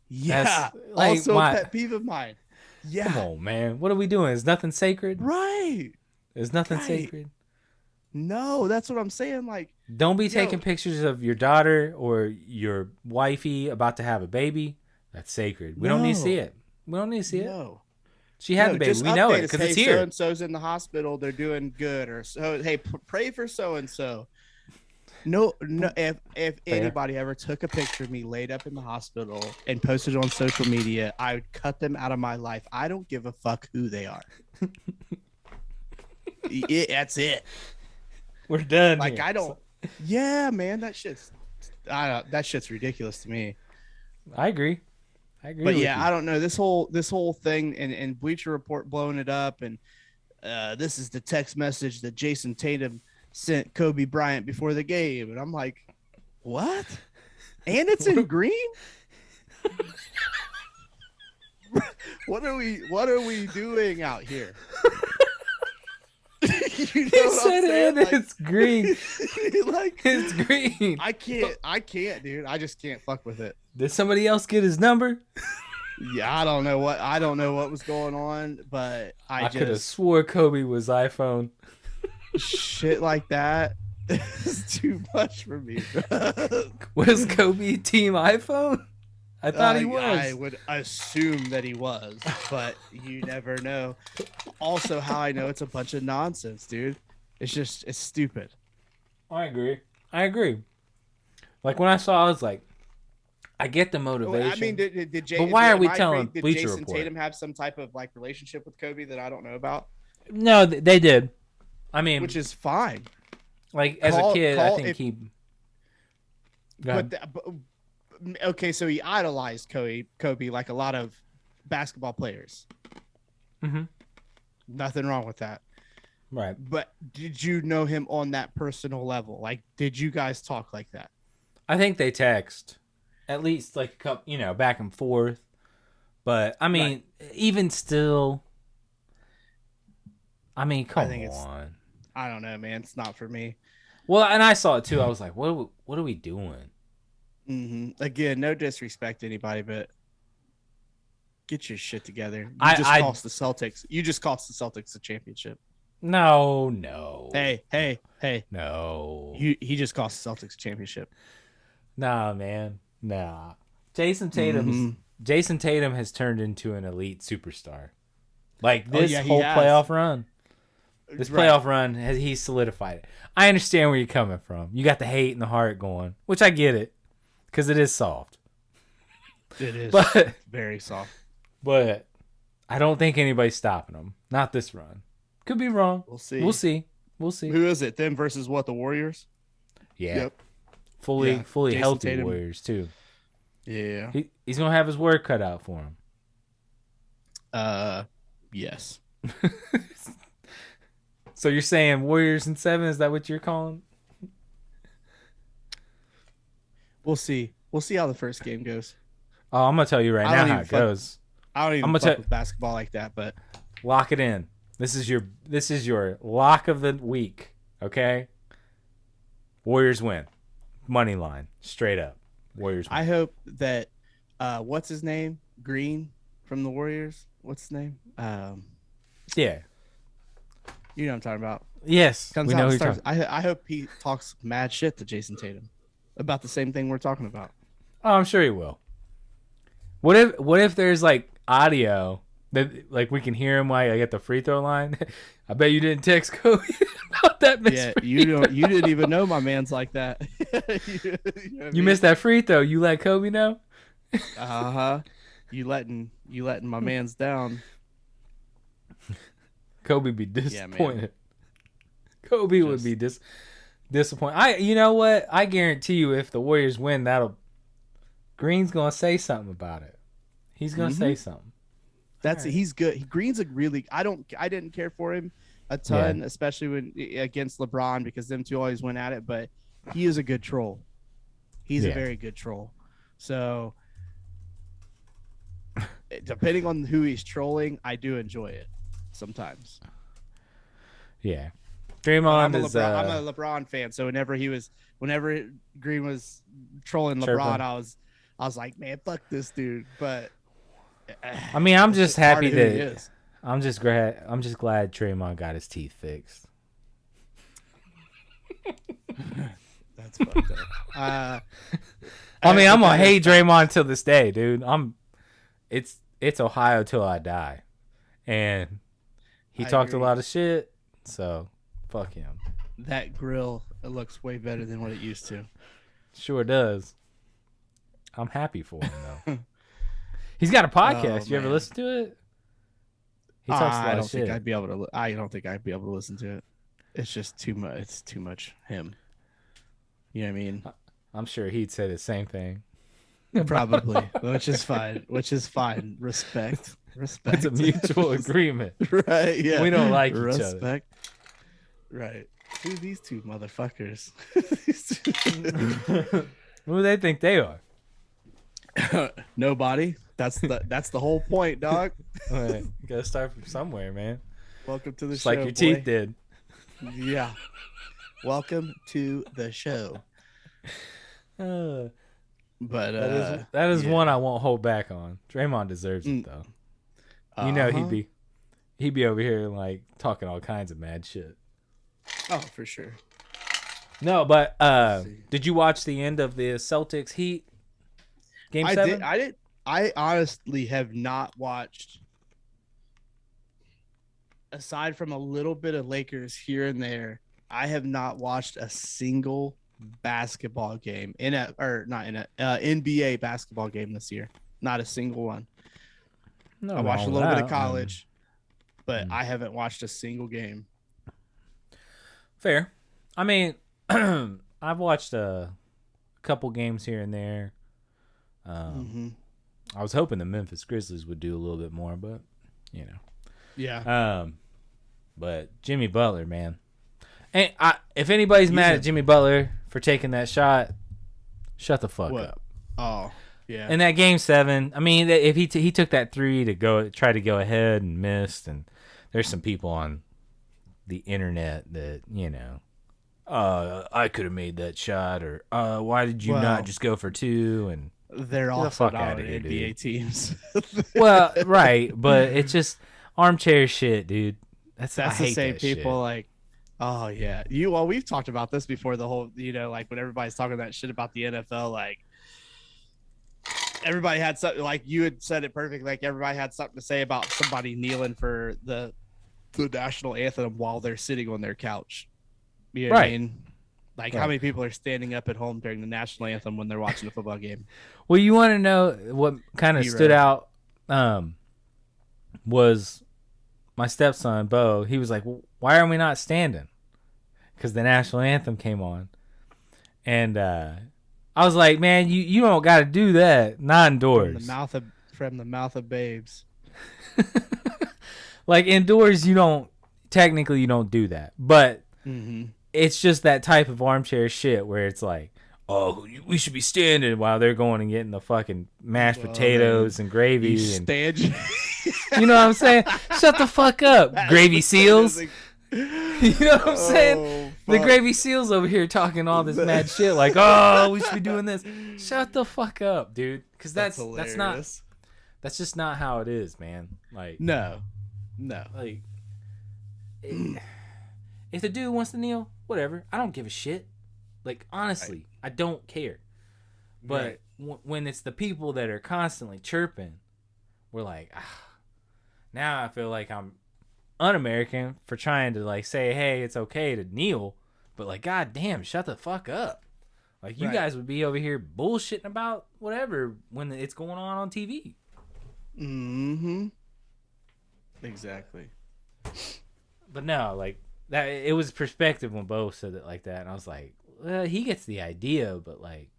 Yeah. Like, also a pet peeve of mine. Yeah. Come on, man. What are we doing? Is nothing sacred? Right. There's nothing sacred. No, that's what I'm saying. Like, don't be taking pictures of your daughter or your wifey about to have a baby. That's sacred. We don't need to see it. We don't need to see it. She had the baby. We know it because it's here. So-and-so's in the hospital. They're doing good. Or so. Hey, pray for so-and-so. No. If anybody ever took a picture of me laid up in the hospital and posted it on social media, I would cut them out of my life. I don't give a fuck who they are. That's it. We're done. Like here. I don't. Yeah, man, that shit's ridiculous to me. I agree. But yeah, I don't know this whole thing and Bleacher Report blowing it up, and this is the text message that Jason Tatum sent Kobe Bryant before the game, and I'm like, what? And it's in green. What are we doing out here? You know he said it, like, it's green. Like, it's green. I can't, dude. I just can't fuck with it. Did somebody else get his number? Yeah, I don't know what was going on, but I could have swore Kobe was iPhone. Shit like that is too much for me. Was Kobe team iPhone? I thought he was. I would assume that he was, but you never know. Also, how I know it's a bunch of nonsense, dude. It's stupid. I agree. Like when I saw, I was like, I get the motivation. I mean, did but why are we telling Bleacher Jason Report? Tatum have some type of like relationship with Kobe that I don't know about? No, they did. I mean, which is fine. Like as a kid, I think he. Okay, so he idolized Kobe like a lot of basketball players. Mm-hmm. Nothing wrong with that. Right. But did you know him on that personal level? Like, did you guys talk like that? I think they text at least like a couple, back and forth. But I mean, even still, I mean, come on. I don't know, man. It's not for me. Well, and I saw it too. I was like, what are we doing? Mm-hmm. Again, no disrespect to anybody, but get your shit together. You just cost the Celtics a championship. No. Hey. No. He just cost the Celtics a championship. Nah, man. Nah. Jason Tatum has turned into an elite superstar. Like this whole playoff run. This playoff run, he's solidified it. I understand where you're coming from. You got the hate and the heart going, which I get it. Because it is soft. It is very soft. But I don't think anybody's stopping him. Not this run. Could be wrong. We'll see. Who is it? Them versus what? The Warriors? Yeah. Yep. Fully Jason healthy Tatum. Warriors, too. Yeah. He's going to have his work cut out for him. Yes. So you're saying Warriors in 7? Is that what you're calling? We'll see. We'll see how the first game goes. Oh, I'm gonna tell you right now how it goes. I don't even fuck with basketball like that, but lock it in. This is your lock of the week. Okay. Warriors win. Money line, straight up. Warriors win. I hope that what's his name? Green from the Warriors. What's his name? Yeah. You know what I'm talking about. Yes. Comes we out know and who you're starts. talking. I hope he talks mad shit to Jason Tatum about the same thing we're talking about. Oh, I'm sure he will. What if there's like audio that like we can hear him like at the free throw line? I bet you didn't text Kobe about that miss. Yeah, free you throw. you didn't even know my man's like that. You missed that free throw. You let Kobe know? Uh-huh. You letting my man's down. Kobe be Yeah, disappointed. Kobe would be disappointed. You know what? I guarantee you, if the Warriors win, Green's gonna say something about it. He's gonna say something. He's good. Green's a really. I didn't care for him a ton, especially when against LeBron, because them two always went at it. But he is a good troll. He's a very good troll. So depending on who he's trolling, I do enjoy it sometimes. Yeah. Draymond I'm is. I'm a LeBron fan, so whenever Green was trolling LeBron, I was like, man, fuck this dude. But I mean, I'm just happy part of who he that is. I'm just glad Draymond got his teeth fixed. That's fucked up. I mean, I'm gonna hate Draymond till this day, dude. It's Ohio till I die, and he talked a lot of shit. So, fuck him. That grill, it looks way better than what it used to. Sure does. I'm happy for him though. He's got a podcast. You ever listen to it? He talks a lot I of don't shit. think I'd be able to. I don't think I'd be able to listen to it. It's just too much. It's too much him. You know what I mean? I'm sure he'd say the same thing. Probably, which is fine. Respect. It's a mutual agreement. Right? Yeah. We don't like each other. Respect. Right. Who are these two motherfuckers? Who do they think they are? Nobody. That's the whole point, dog. Right. You gotta start from somewhere, man. Welcome to the Just show. like your teeth did. Yeah. Welcome to the show. But that is one I won't hold back on. Draymond deserves it though. You know he'd be over here like talking all kinds of mad shit. Oh, for sure. No, but did you watch the end of the Celtics Heat game 7? I honestly have not watched, aside from a little bit of Lakers here and there, I have not watched a single basketball game NBA basketball game this year. Not a single one. No, I watched a little bit of college, but I haven't watched a single game. Fair. I mean, I've watched a couple games here and there. I was hoping the Memphis Grizzlies would do a little bit more, but you know. Yeah. But Jimmy Butler, man. And if anybody's mad at Jimmy Butler for taking that shot, shut the fuck up. Oh, yeah. In that game 7, I mean, if he took that 3 to try to go ahead and missed, and there's some people on the internet that, you know, I could have made that shot, or why did you not just go for 2? And they're also not on here, NBA dude. teams. Well, right, but it's just armchair shit, dude. That's the same that people shit. like, oh yeah, we've talked about this before. The whole, you know, like when everybody's talking that shit about the NFL, like everybody had something, like you had said it perfect. Like everybody had something to say about somebody kneeling for the national anthem while they're sitting on their couch. You know what I mean? Like how many people are standing up at home during the national anthem when they're watching a football game? Well, you want to know what kind of stood out? Was my stepson Bo? He was like, "Why are we not standing?" Because the national anthem came on, and I was like, "Man, you don't got to do that. Not indoors. From the mouth of babes. Like indoors, you don't do that, but." It's just that type of armchair shit where it's like, oh, we should be standing while they're going and getting the fucking mashed potatoes and gravy. You know what I'm saying? Shut the fuck up, gravy seals. You know what I'm saying? The gravy seals over here talking all this mad shit like, oh, we should be doing this. Shut the fuck up, dude. Because that's just not how it is, man. Like no. Like if the dude wants to kneel, whatever. I don't give a shit. Like, honestly, I don't care. But when it's the people that are constantly chirping, we're like, now I feel like I'm un-American for trying to like say, hey, it's okay to kneel, but like, god damn, shut the fuck up. Like, you guys would be over here bullshitting about whatever when it's going on TV. Mm-hmm. Exactly. But no, like that. It was perspective when Bo said it like that, and I was like, well, he gets the idea, but like,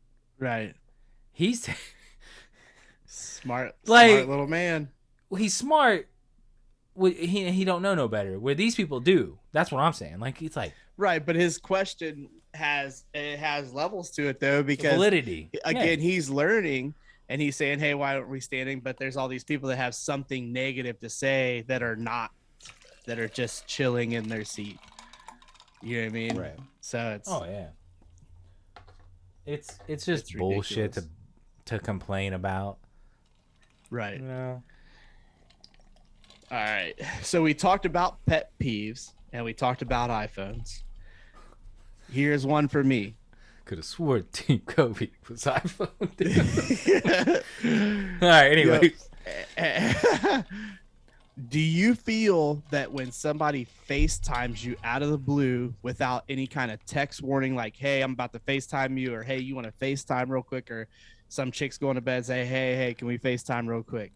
he's smart little man. Well, he's smart. He don't know no better. Where these people do. That's what I'm saying. Like, it's like right, but his question has levels to it though, because validity. Again, he's learning. And he's saying, hey, why aren't we standing? But there's all these people that have something negative to say that are just chilling in their seat. You know what I mean? Right. So it's... Oh, yeah. It's just bullshit to complain about. Right. No. All right. So we talked about pet peeves and we talked about iPhones. Here's one for me. Could have swore Team Kobe was iPhone. All right, anyways. Do you feel that when somebody FaceTimes you out of the blue without any kind of text warning, like, hey, I'm about to FaceTime you, or hey, you want to FaceTime real quick, or some chicks going to bed and say, hey, can we FaceTime real quick?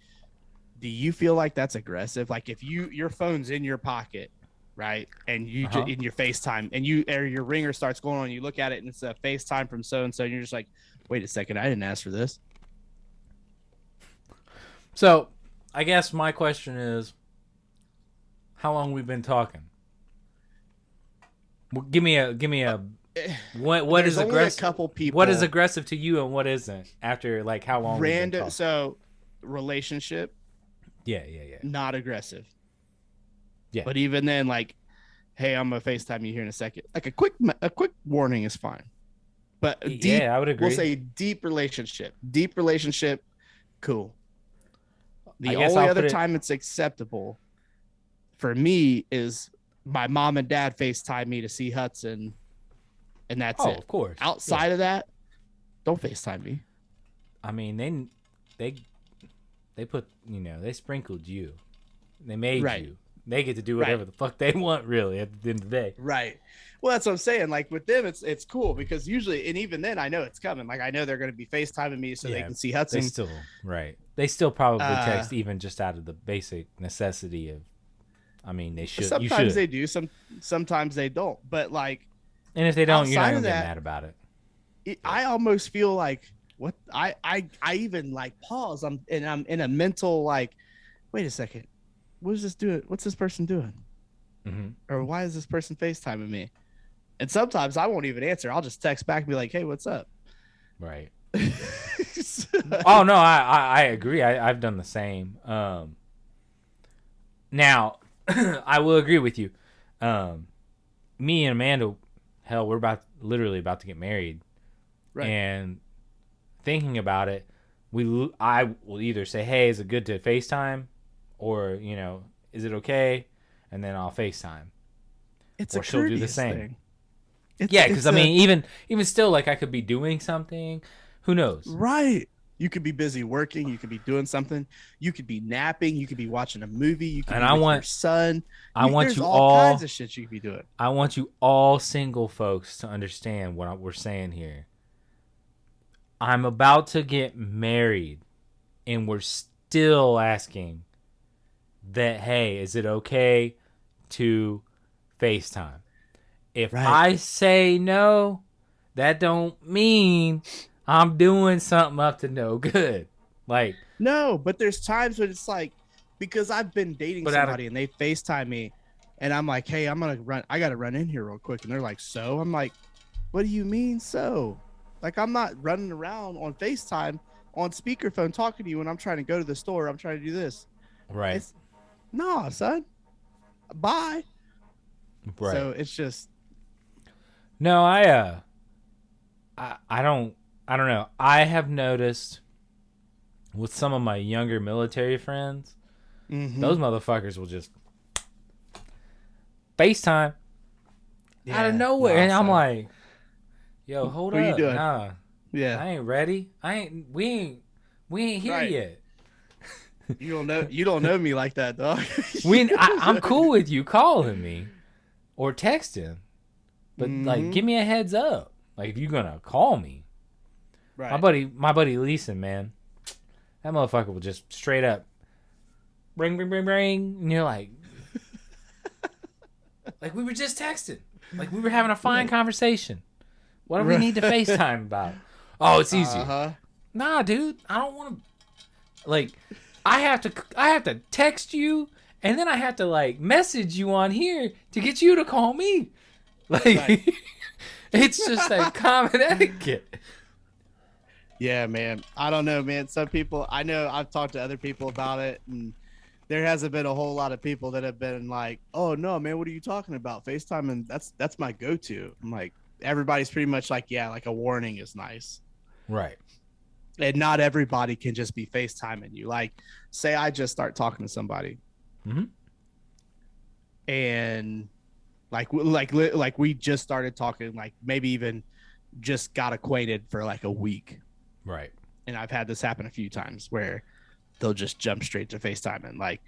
Do you feel like that's aggressive? Like if your phone's in your pocket, right, and you in your FaceTime, and your ringer starts going on, you look at it and it's a FaceTime from so and so, and you're just like, wait a second, I didn't ask for this. So, I guess my question is, how long we've been talking? Well, give me a what is aggressive? A couple people. What is aggressive to you and what isn't? After like how long? Random. So, relationship. Yeah. Not aggressive. Yeah. But even then, like, hey, I'm gonna FaceTime you here in a second. Like a quick warning is fine. But deep, I would agree. We'll say deep relationship, cool. The guess only I'll other time it's acceptable for me is my mom and dad FaceTime me to see Hudson, and that's it. Of course. Outside of that, don't FaceTime me. I mean, they put, they sprinkled you. They made you. They get to do whatever the fuck they want, really, at the end of the day. Right. Well, that's what I'm saying. Like with them, it's cool because usually, and even then, I know it's coming. Like I know they're going to be FaceTiming me so they can see Hudson. They still probably text even just out of the basic necessity of. I mean, they should. Sometimes they do. Sometimes they don't. But like, and if they don't, you're not gonna get mad about it. I almost feel like what I even like pause. I'm in a mental like, wait a second, what is this doing? What's this person doing? Mm-hmm. Or why is this person FaceTiming me? And sometimes I won't even answer. I'll just text back and be like, hey, what's up? Right. Oh, no, I agree. I've done the same. Now, I will agree with you. Me and Amanda, hell, we're literally about to get married. Right. And thinking about it, I will either say, hey, is it good to FaceTime? Or, is it okay? And then I'll FaceTime. Or she'll do the same thing. Because I mean, even still, like I could be doing something. Who knows? Right. You could be busy working. You could be doing something. You could be napping. You could be watching a movie. You could be with your son. There's all kinds of shit you could be doing. I want you all single folks to understand what we're saying here. I'm about to get married, and we're still asking that, hey, is it okay to FaceTime? If I say no, that don't mean I'm doing something up to no good. Like, no, but there's times when it's like, because I've been dating somebody and they FaceTime me and I'm like, hey, I got to run in here real quick. And they're like, so? I'm like, what do you mean so? Like, I'm not running around on FaceTime on speakerphone talking to you when I'm trying to go to the store. I'm trying to do this. Right. No, son. Bye. Right. So it's just. No, I don't know. I have noticed with some of my younger military friends, those motherfuckers will just FaceTime out of nowhere. And I'm son. like, yo, hold What up. are you doing? Nah, Yeah. I ain't ready. We ain't here Right. yet. You don't know me like that, dog. I'm cool with you calling me or texting, but like, Mhm. give me a heads up. Like, if you're gonna call me, Right. my buddy Leeson, man, that motherfucker will just straight up ring, and you're like, like we were just texting, like we were having a fine conversation. What do we need to FaceTime about? Oh, it's easier. Uh-huh. Nah, dude, I don't want to. Like, I have to text you, and then I have to like message you on here to get you to call me. Like, Right. it's just like common etiquette. Yeah, man. I don't know, man. Some people, I know I've talked to other people about it, and there hasn't been a whole lot of people that have been like, "Oh no, man, what are you talking about? FaceTime?" And that's my go-to. I'm like, everybody's pretty much like, yeah, like a warning is nice. Right. And not everybody can just be FaceTiming you. Like, say I just start talking to somebody, Mm-hmm. and like we just started talking, like maybe even just got acquainted for like a week. Right. And I've had this happen a few times where they'll just jump straight to FaceTime, and like,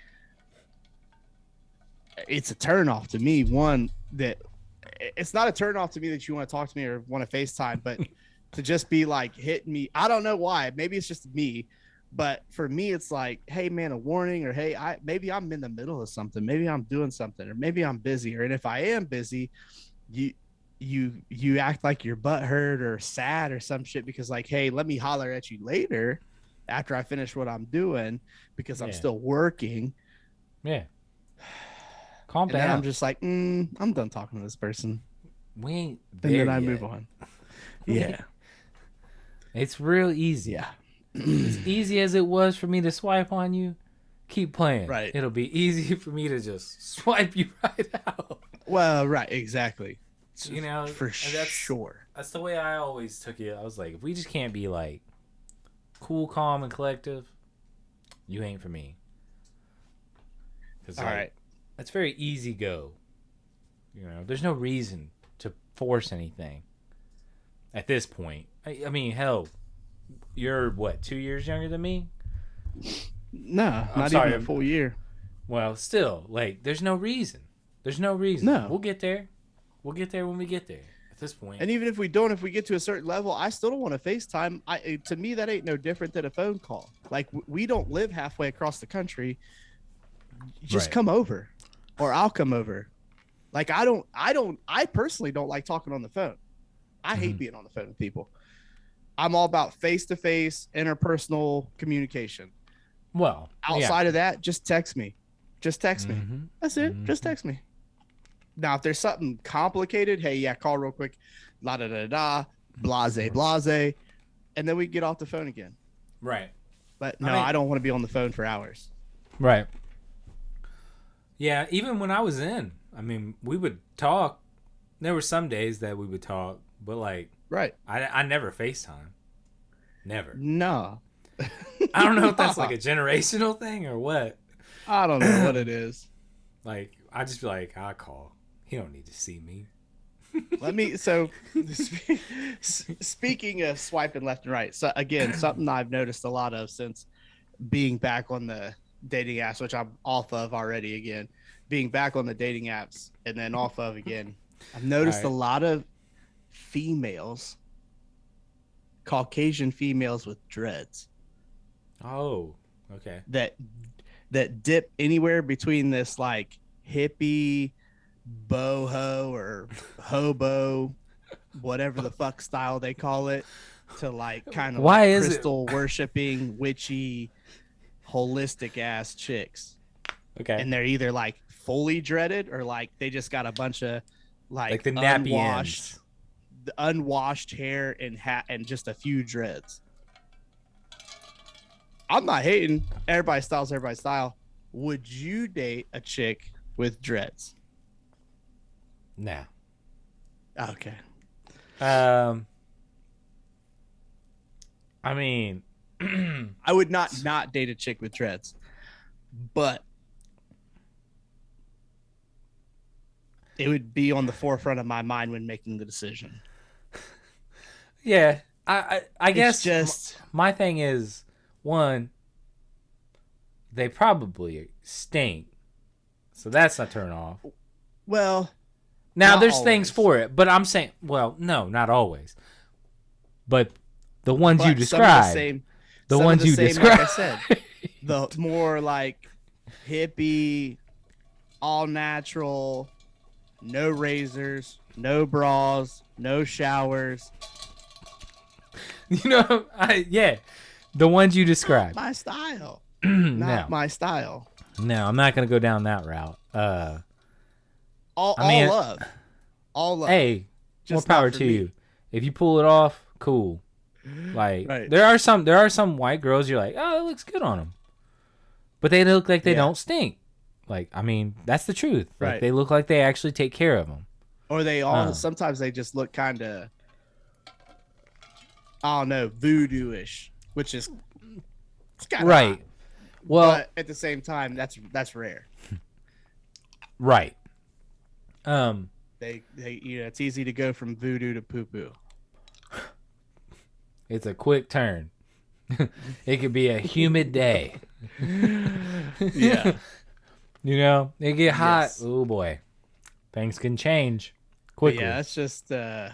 it's a turn off to me. One, that it's not a turn off to me that you want to talk to me or want to FaceTime, but to just be like hitting me. I don't know why. Maybe it's just me, but for me, it's like, hey man, a warning, or hey, maybe I'm in the middle of something. Maybe I'm doing something, or maybe I'm busy. And if I am busy, you act like you're butthurt or sad or some shit because like, hey, let me holler at you later after I finish what I'm doing because I'm still working. Yeah. Calm And down. then I'm just like, I'm done talking to this person. We ain't there And then I yet. move on. Yeah. It's real easy. Yeah. As easy as it was for me to swipe on you, keep playing. Right. It'll be easy for me to just swipe you right out. Well, right. Exactly. You know, for and sure. That's the way I always took it. I was like, if we just can't be like cool, calm, and collective, you ain't for me. All right. That's very easy go. You know, there's no reason to force anything at this point. I mean, hell, you're what, 2 years younger than me? No, not sorry, even a full year. Well, still, like, there's no reason. There's no reason. No. We'll get there. We'll get there when we get there. At this point. And even if we don't, if we get to a certain level, I still don't want to FaceTime. To me, that ain't no different than a phone call. Like, we don't live halfway across the country. Just come over, or I'll come over. Like, I personally don't like talking on the phone. I hate being on the phone with people. I'm all about face-to-face, interpersonal communication. Well, outside of that, just text me. Just text me. That's it. Just text me. Now, if there's something complicated, hey, yeah, call real quick. La da da da. Blase, blase. And then we get off the phone again. Right. But no, I don't want to be on the phone for hours. Right. Yeah, even when I was in, I mean, we would talk. There were some days that we would talk, but like, right. I never FaceTime. Never. No. I don't know if that's like a generational thing or what. I don't know what it is. Like, I just be like, I'll call. He don't need to see me. Speaking of swiping left and right, so again, something I've noticed a lot of since being back on the dating apps, which I'm off of already again, being back on the dating apps and then off of again, I've noticed a lot of females, Caucasian females with dreads. Oh, okay. That dip anywhere between this like hippie, boho or hobo, whatever the fuck style they call it, to like kind of like crystal worshiping, witchy, holistic ass chicks. Okay. And they're either like fully dreaded or like they just got a bunch of like the nappy ends. Unwashed hair and hat and just a few dreads. I'm not hating. Everybody's style. Would you date a chick with dreads? Nah. Okay. I mean, I would not date a chick with dreads, but it would be on the forefront of my mind when making the decision. Yeah, I guess just my thing is, one, they probably stink, so that's a turn off. Well, now not there's always. things for it, but I'm saying, well, no, not always. But the ones But you described, like I said, the more like hippie, all natural, no razors, no bras, no showers. You know, the ones you described. Not my style. No, My style. no, I'm not gonna go down that route. All love. Hey, Just more power not for to me. you. If you pull it off, cool. Like Right. there are some white girls you're like, oh, it looks good on them, but they look like they don't stink. Like, I mean, that's the truth. Like, Right. they look like they actually take care of them. Or they all sometimes they just look kind of, I don't know, voodoo-ish, which is it's kind of Right. Well, but at the same time, that's rare. right. They it's easy to go from voodoo to poo poo. It's a quick turn. It could be a humid day. Yeah. You know, it get hot. Yes. Oh boy, things can change But quickly. yeah, it's just I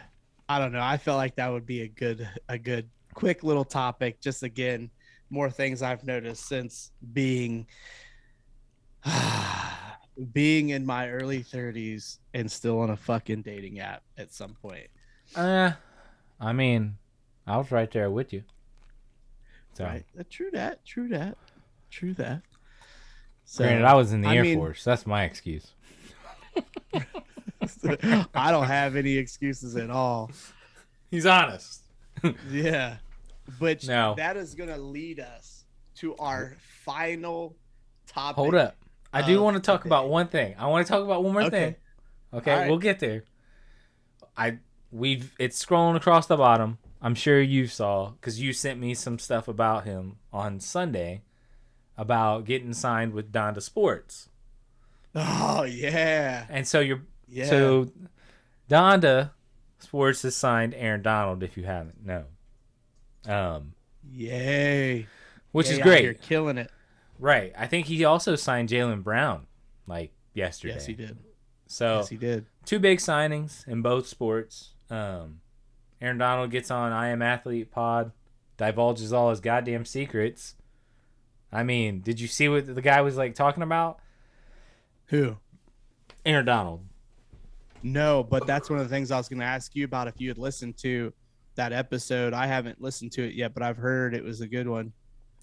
don't know. I felt like that would be a good quick little topic. Just again, more things I've noticed since being in my early 30s and still on a fucking dating app at some point. I mean, I was right there with you. So, Right. True that. So, granted, I was in the Air mean, Force. That's my excuse. I don't have any excuses at all. He's honest. Yeah. But No. that is going to lead us to our final topic. Hold up. I do want to talk today. about one thing. I want to talk about one more Okay. thing. Okay, All right. we'll get there. It's scrolling across the bottom. I'm sure you saw because you sent me some stuff about him on Sunday about getting signed with Donda Sports. Oh, yeah. And so Yeah. so Donda Sports has signed Aaron Donald, if you haven't known. Yay. Which Yay, is out great. here killing it. Right. I think he also signed Jaylen Brown like yesterday. Yes, he did. So Yes, he did. two big signings in both sports. Aaron Donald gets on I Am Athlete Pod, divulges all his goddamn secrets. I mean, did you see what the guy was like talking about? Who? Aaron Donald. No, but that's one of the things I was going to ask you about if you had listened to that episode. I haven't listened to it yet, but I've heard it was a good one.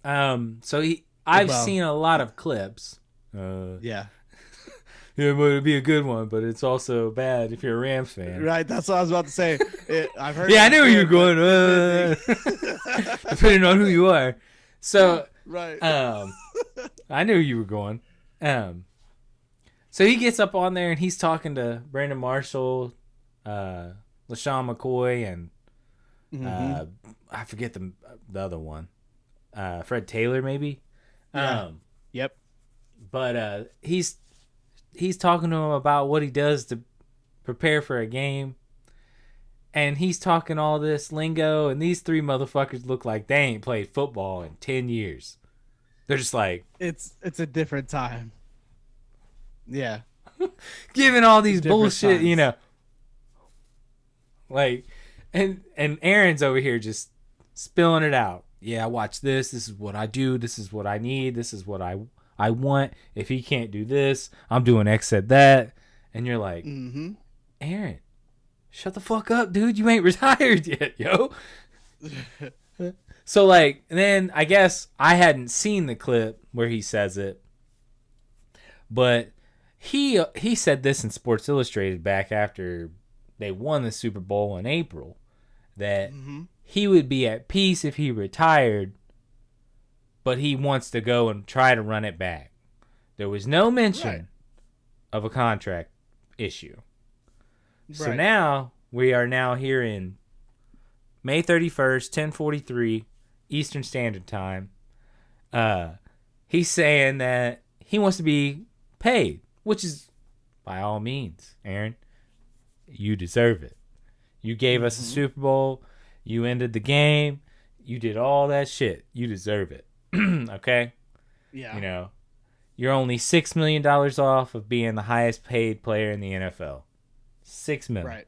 So I've seen a lot of clips. Yeah. Yeah, but it'd be a good one, but it's also bad if you're a Rams fan. Right. That's what I was about to say. I've heard. Yeah, I it knew you were before, going. but- Depending on who you are. So, Right. I knew you were going. So he gets up on there and he's talking to Brandon Marshall, LaShawn McCoy, and Mhm. I forget the other one, Fred Taylor maybe. Yeah. Yep. But he's talking to him about what he does to prepare for a game. And he's talking all this lingo, and these three motherfuckers look like they ain't played football in 10 years. They're just like It's a different time. Yeah. giving all these Different bullshit, times. you know. Like, and Aaron's over here just spilling it out. Yeah, I watch this. This is what I do. This is what I need. This is what I want. If he can't do this, I'm doing X at that. And you're like, Mm-hmm. Aaron, shut the fuck up, dude. You ain't retired yet, yo. So, like, then I guess I hadn't seen the clip where he says it. But he said this in Sports Illustrated back after they won the Super Bowl in April. That Mm-hmm. he would be at peace if he retired, but he wants to go and try to run it back. There was no mention Right. of a contract issue. So Right. now we are now here in May 31st, 10:43 Eastern Standard Time. He's saying that he wants to be paid, which is by all means, Aaron, you deserve it. You gave us a Super Bowl. You ended the game. You did all that shit. You deserve it. Okay? Yeah. You know, you're only $6 million off of being the highest paid player in the NFL. $6 million. Right.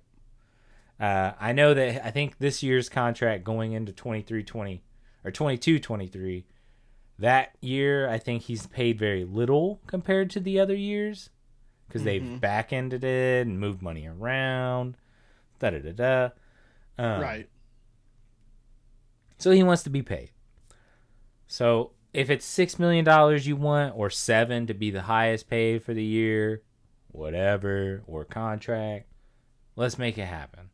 I know that I think this year's contract going into 23-20 or 22-23, that year I think he's paid very little compared to the other years because they've back-ended it and moved money around. Right. So he wants to be paid. So if it's $6 million you want, or $7 million to be the highest paid for the year, whatever, or contract, let's make it happen.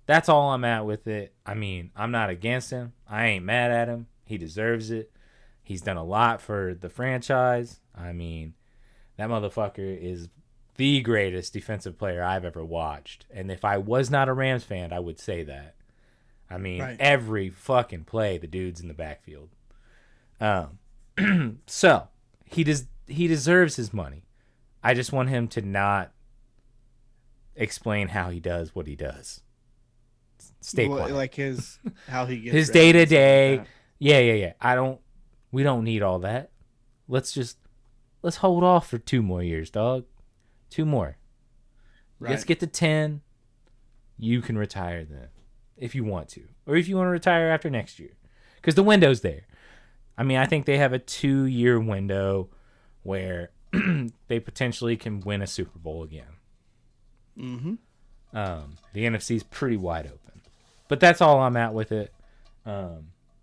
That's all I'm at with it. I mean, I'm not against him. I ain't mad at him. He deserves it. He's done a lot for the franchise. I mean, that motherfucker is the greatest defensive player I've ever watched. And if I was not a Rams fan, I would say that. I mean, every fucking play, the dude's in the backfield. So he deserves his money. I just want him to not explain how he does what he does. Stay quiet. Like how he gets his day to day. Yeah. We don't need all that. Let's hold off for 2 more years, dog. 2 more. Right. Let's get to 10. You can retire then, if you want to, or if you want to retire after next year, because the window's there. I mean, I think they have a 2-year window where they potentially can win a Super Bowl again. Mm-hmm. The NFC's pretty wide open, but that's all I'm at with it.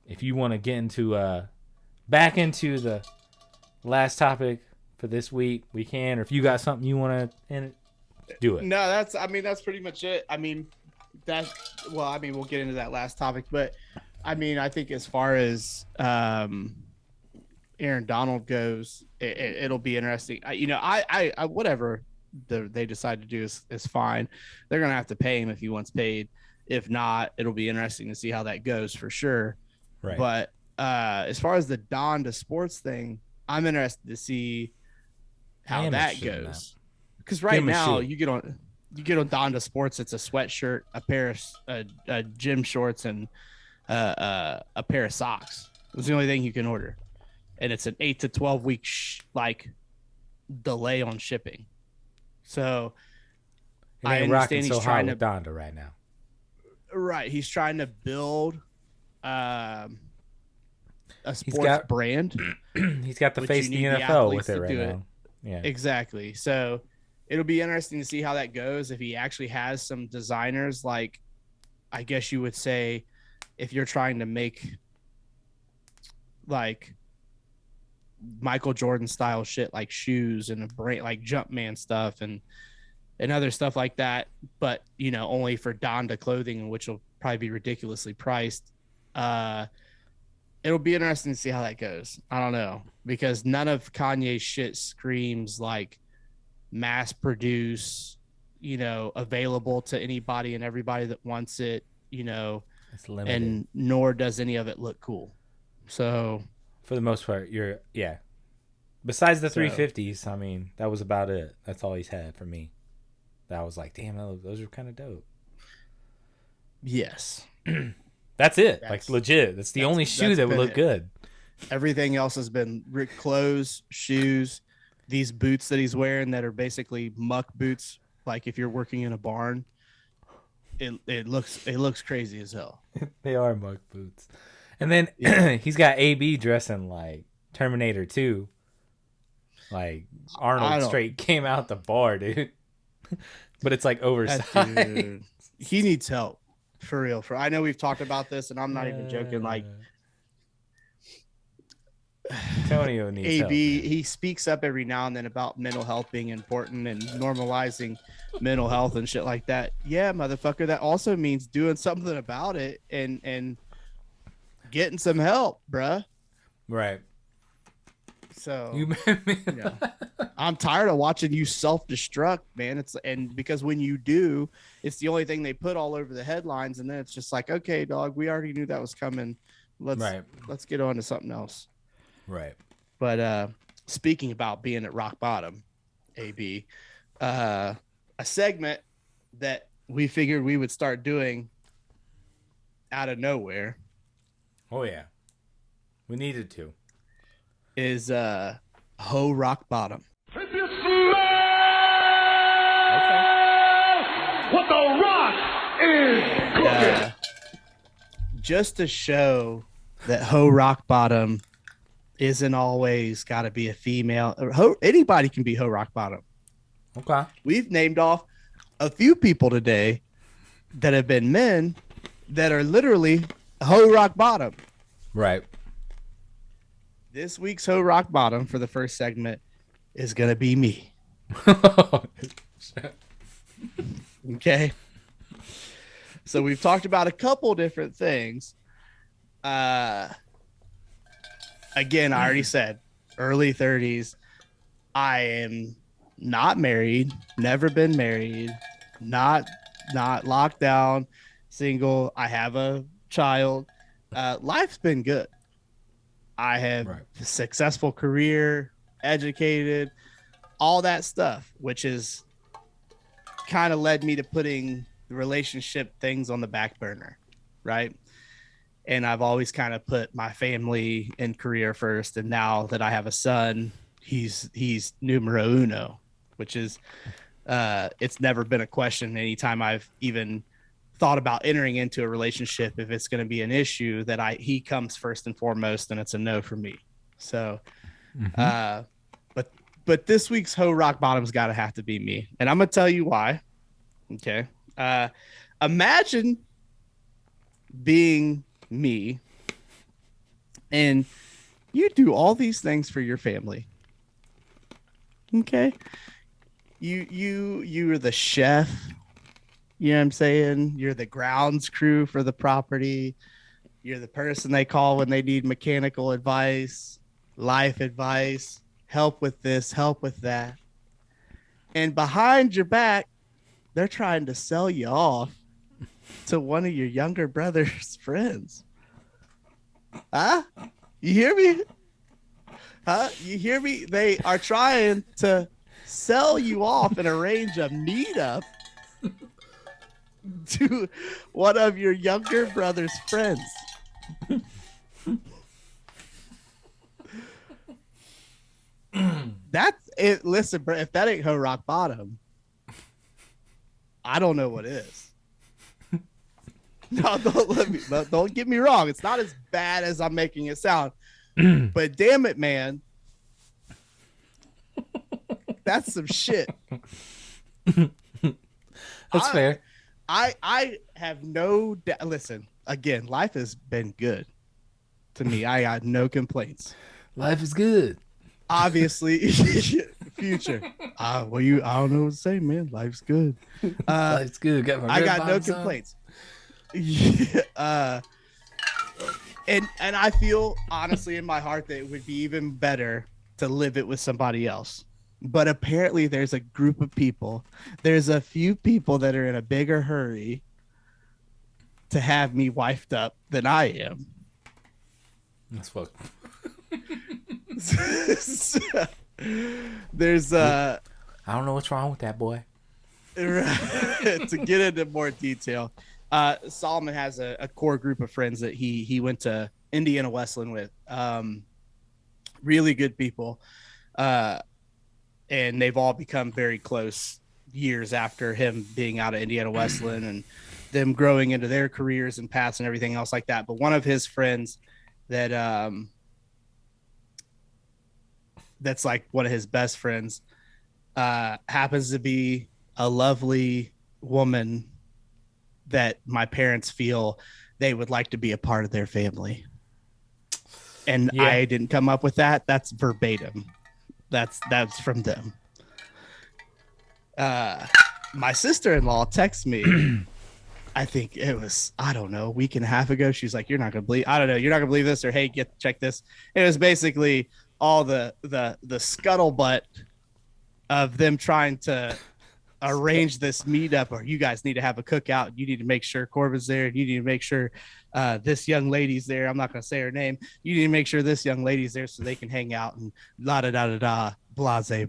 If you want to get into back into the last topic for this week, we can. Or if you got something you want to do it. No, that's pretty much it. We'll get into that last topic, but I mean, I think as far as Aaron Donald goes, it'll be interesting. I whatever they decide to do is fine. They're gonna have to pay him if he wants paid. If not, it'll be interesting to see how that goes for sure. Right. But as far as the Don to Sports thing, I'm interested to see how that goes. Because right now you get on Don to Sports, it's a sweatshirt, a pair of gym shorts, and a pair of socks. It's the only thing you can order, and it's an 8 to 12 week delay on shipping. So I understand he's trying to Donda right now. Right, he's trying to build a sports brand. He's got to face the NFL with it right now. Yeah, exactly. So it'll be interesting to see how that goes. If he actually has some designers, like I guess you would say, if you're trying to make like Michael Jordan style shit, like shoes and a brand, like Jumpman stuff and other stuff like that, but only for Donda clothing, which will probably be ridiculously priced. It'll be interesting to see how that goes. I don't know, because none of Kanye's shit screams like mass produce, available to anybody and everybody that wants it, it's limited. And nor does any of it look cool. So for the most part, besides the 350s, I mean, that was about it. That's all he's had for me. That was like, damn, those are kind of dope. Yes. That's it. Like legit. That's the only shoe that would look good. Everything else has been clothes, shoes, these boots that he's wearing that are basically muck boots. Like if you're working in a barn, it looks crazy as hell. They are muck boots. And then he's got AB dressing like Terminator 2. Like Arnold straight came out the bar, dude. But it's like oversized. Dude, he needs help. For real. I know we've talked about this, and I'm not even joking. Like Antonio needs AB, help, he speaks up every now and then about mental health being important and normalizing mental health and shit like that. Yeah, motherfucker. That also means doing something about it and getting some help, bruh. Right. So I'm tired of watching you self-destruct, man. Because when you do, it's the only thing they put all over the headlines, and then it's just like, okay, dog, we already knew that was coming. Let's get on to something else. Right. But speaking about being at rock bottom, AB, a segment that we figured we would start doing out of nowhere. Oh yeah, we needed to. Is Ho Rock Bottom. If you smell what the rock is cooking. Just to show that Ho Rock Bottom isn't always got to be a female. Anybody can be Ho Rock Bottom. Okay. We've named off a few people today that have been men that are literally Ho Rock Bottom. Right. This week's Ho Rock Bottom for the first segment is going to be me. Okay. So we've talked about a couple different things. Again, I already said early 30s. I am not married, never been married, not locked down, single. I have a child. Life's been good. I have a successful career, educated, all that stuff, which is kind of led me to putting the relationship things on the back burner, right? And I've always kind of put my family and career first. And now that I have a son, he's numero uno, which is it's never been a question anytime I've even thought about entering into a relationship. If it's going to be an issue, that he comes first and foremost, and it's a no for me. So but this week's Ho Rock Bottom's got to have to be me, and I'm gonna tell you why. Okay. Imagine being me and you do all these things for your family. Okay. You're the chef. You know what I'm saying? You're the grounds crew for the property. You're the person they call when they need mechanical advice, life advice, help with this, help with that. And behind your back, they're trying to sell you off to one of your younger brother's friends. Huh? You hear me? Huh? You hear me? They are trying to sell you off and arrange a meetup to one of your younger brother's friends. That's it. Listen, bro, if that ain't Ho Rock Bottom, I don't know what is. No, don't get me wrong. It's not as bad as I'm making it sound. But damn it, man. That's some shit. That's fair. I have no listen, again, life has been good to me. I got no complaints. Life is good. Obviously, future. I don't know what to say, man. Life's good. Life's good. I got no complaints. Yeah, and I feel honestly in my heart that it would be even better to live it with somebody else. But apparently there's a group of people. There's a few people that are in a bigger hurry to have me wifed up than I am. That's fucked. There's I don't know what's wrong with that boy. To get into more detail, Solomon has a core group of friends that he went to Indiana Wesleyan with. Really good people. And they've all become very close years after him being out of Indiana Wesleyan and them growing into their careers and paths and everything else like that. But one of his friends that that's like one of his best friends happens to be a lovely woman that my parents feel they would like to be a part of their family. And yeah. I didn't come up with that. That's verbatim. That's from them. My sister-in-law texted me. I think it was, I don't know, a week and a half ago. She's like, you're not going to believe, I don't know, you're not going to believe this, or hey, check this. It was basically all the scuttlebutt of them trying to arrange this meetup, or you guys need to have a cookout. You need to make sure Corbin's there. You need to make sure this young lady's there. I'm not going to say her name. You need to make sure this young lady's there so they can hang out and la da da da da, blase.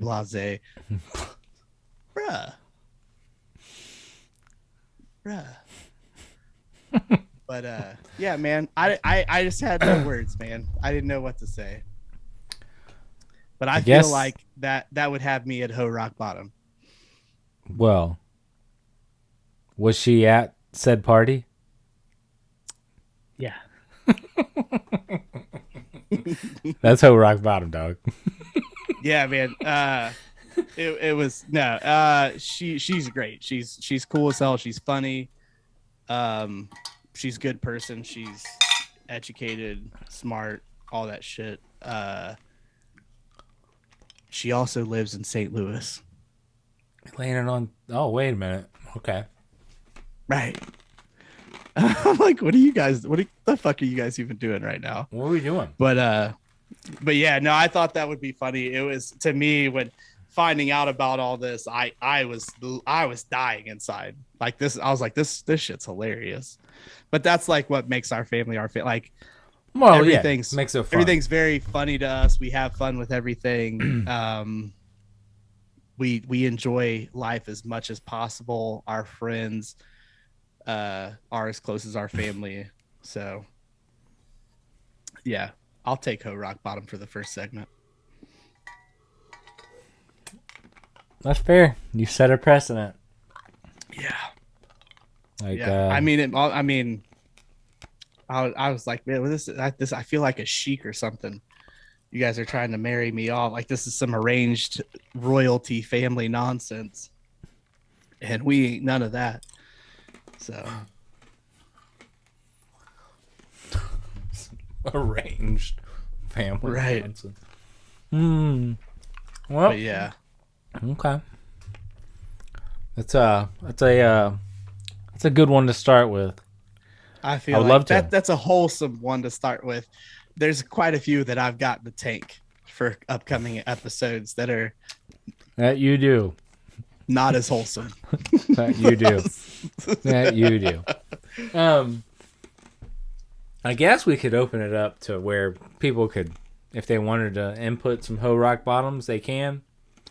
Bro, bruh. But yeah, man, I just had no words, man. I didn't know what to say. But I feel like that would have me at rock bottom. Well, was she at said party? Yeah. That's rock bottom, dog. Yeah, man. It was no. She's great. She's cool as hell. She's funny. She's a good person. She's educated, smart, all that shit. She also lives in St. Louis. Landing on. Oh, wait a minute. Okay. Right. I'm like, what the fuck are you guys even doing right now? What are we doing? But yeah, no, I thought that would be funny. It was, to me, when finding out about all this, I was dying inside. Like this, I was like, this shit's hilarious. But that's like what makes our family like. Well, everything's makes it fun. Everything's very funny to us. We have fun with everything. We enjoy life as much as possible. Our friends are as close as our family. So yeah, I'll take rock bottom for the first segment. That's fair. You set a precedent. Yeah. Like, yeah. I was like, man, this I feel like a sheik or something. You guys are trying to marry me off. Like this is some arranged royalty family nonsense. And we ain't none of that. So arranged family. Right. Nonsense. Well, but yeah. Okay. That's a good one to start with. I feel like that's a wholesome one to start with. There's quite a few that I've got in the tank for upcoming episodes that you do. Not as wholesome. That you do. That you do. I guess we could open it up to where people could, if they wanted to input some rock bottoms, they can.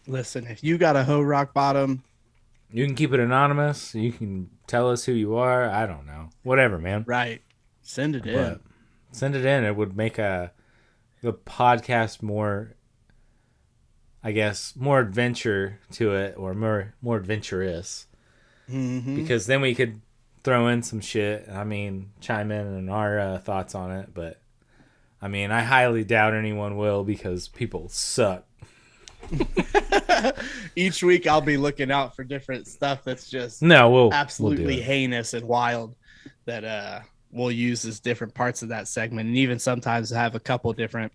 Listen, if you got a rock bottom, you can keep it anonymous. You can tell us who you are. I don't know. Whatever, man. Right. Send it in. Send it in. It would make the podcast more, I guess, more adventure to it, or more adventurous. Mm-hmm. Because then we could throw in some shit. I mean, chime in on our thoughts on it. But, I mean, I highly doubt anyone will because people suck. Each week I'll be looking out for different stuff that's just absolutely heinous and wild that we'll use as different parts of that segment, and even sometimes have a couple different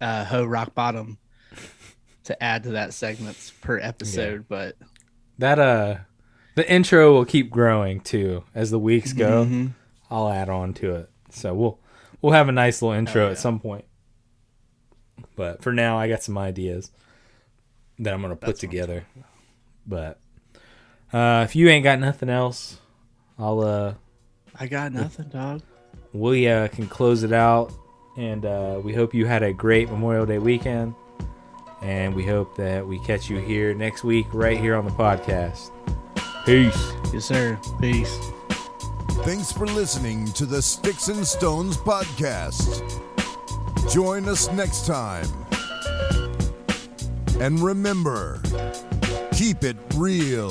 rock bottom to add to that segments per episode. But that the intro will keep growing too as the weeks go. Mm-hmm. I'll add on to it, so we'll have a nice little intro at some point. But for now, I got some ideas that I'm going to put together. But if you ain't got nothing else, I got nothing, dog. We can close it out, and we hope you had a great Memorial Day weekend, and we hope that we catch you here next week right here on the podcast. Peace. Yes, sir. Peace. Thanks for listening to the Sticks and Stones podcast. Join us next time. And remember, keep it real.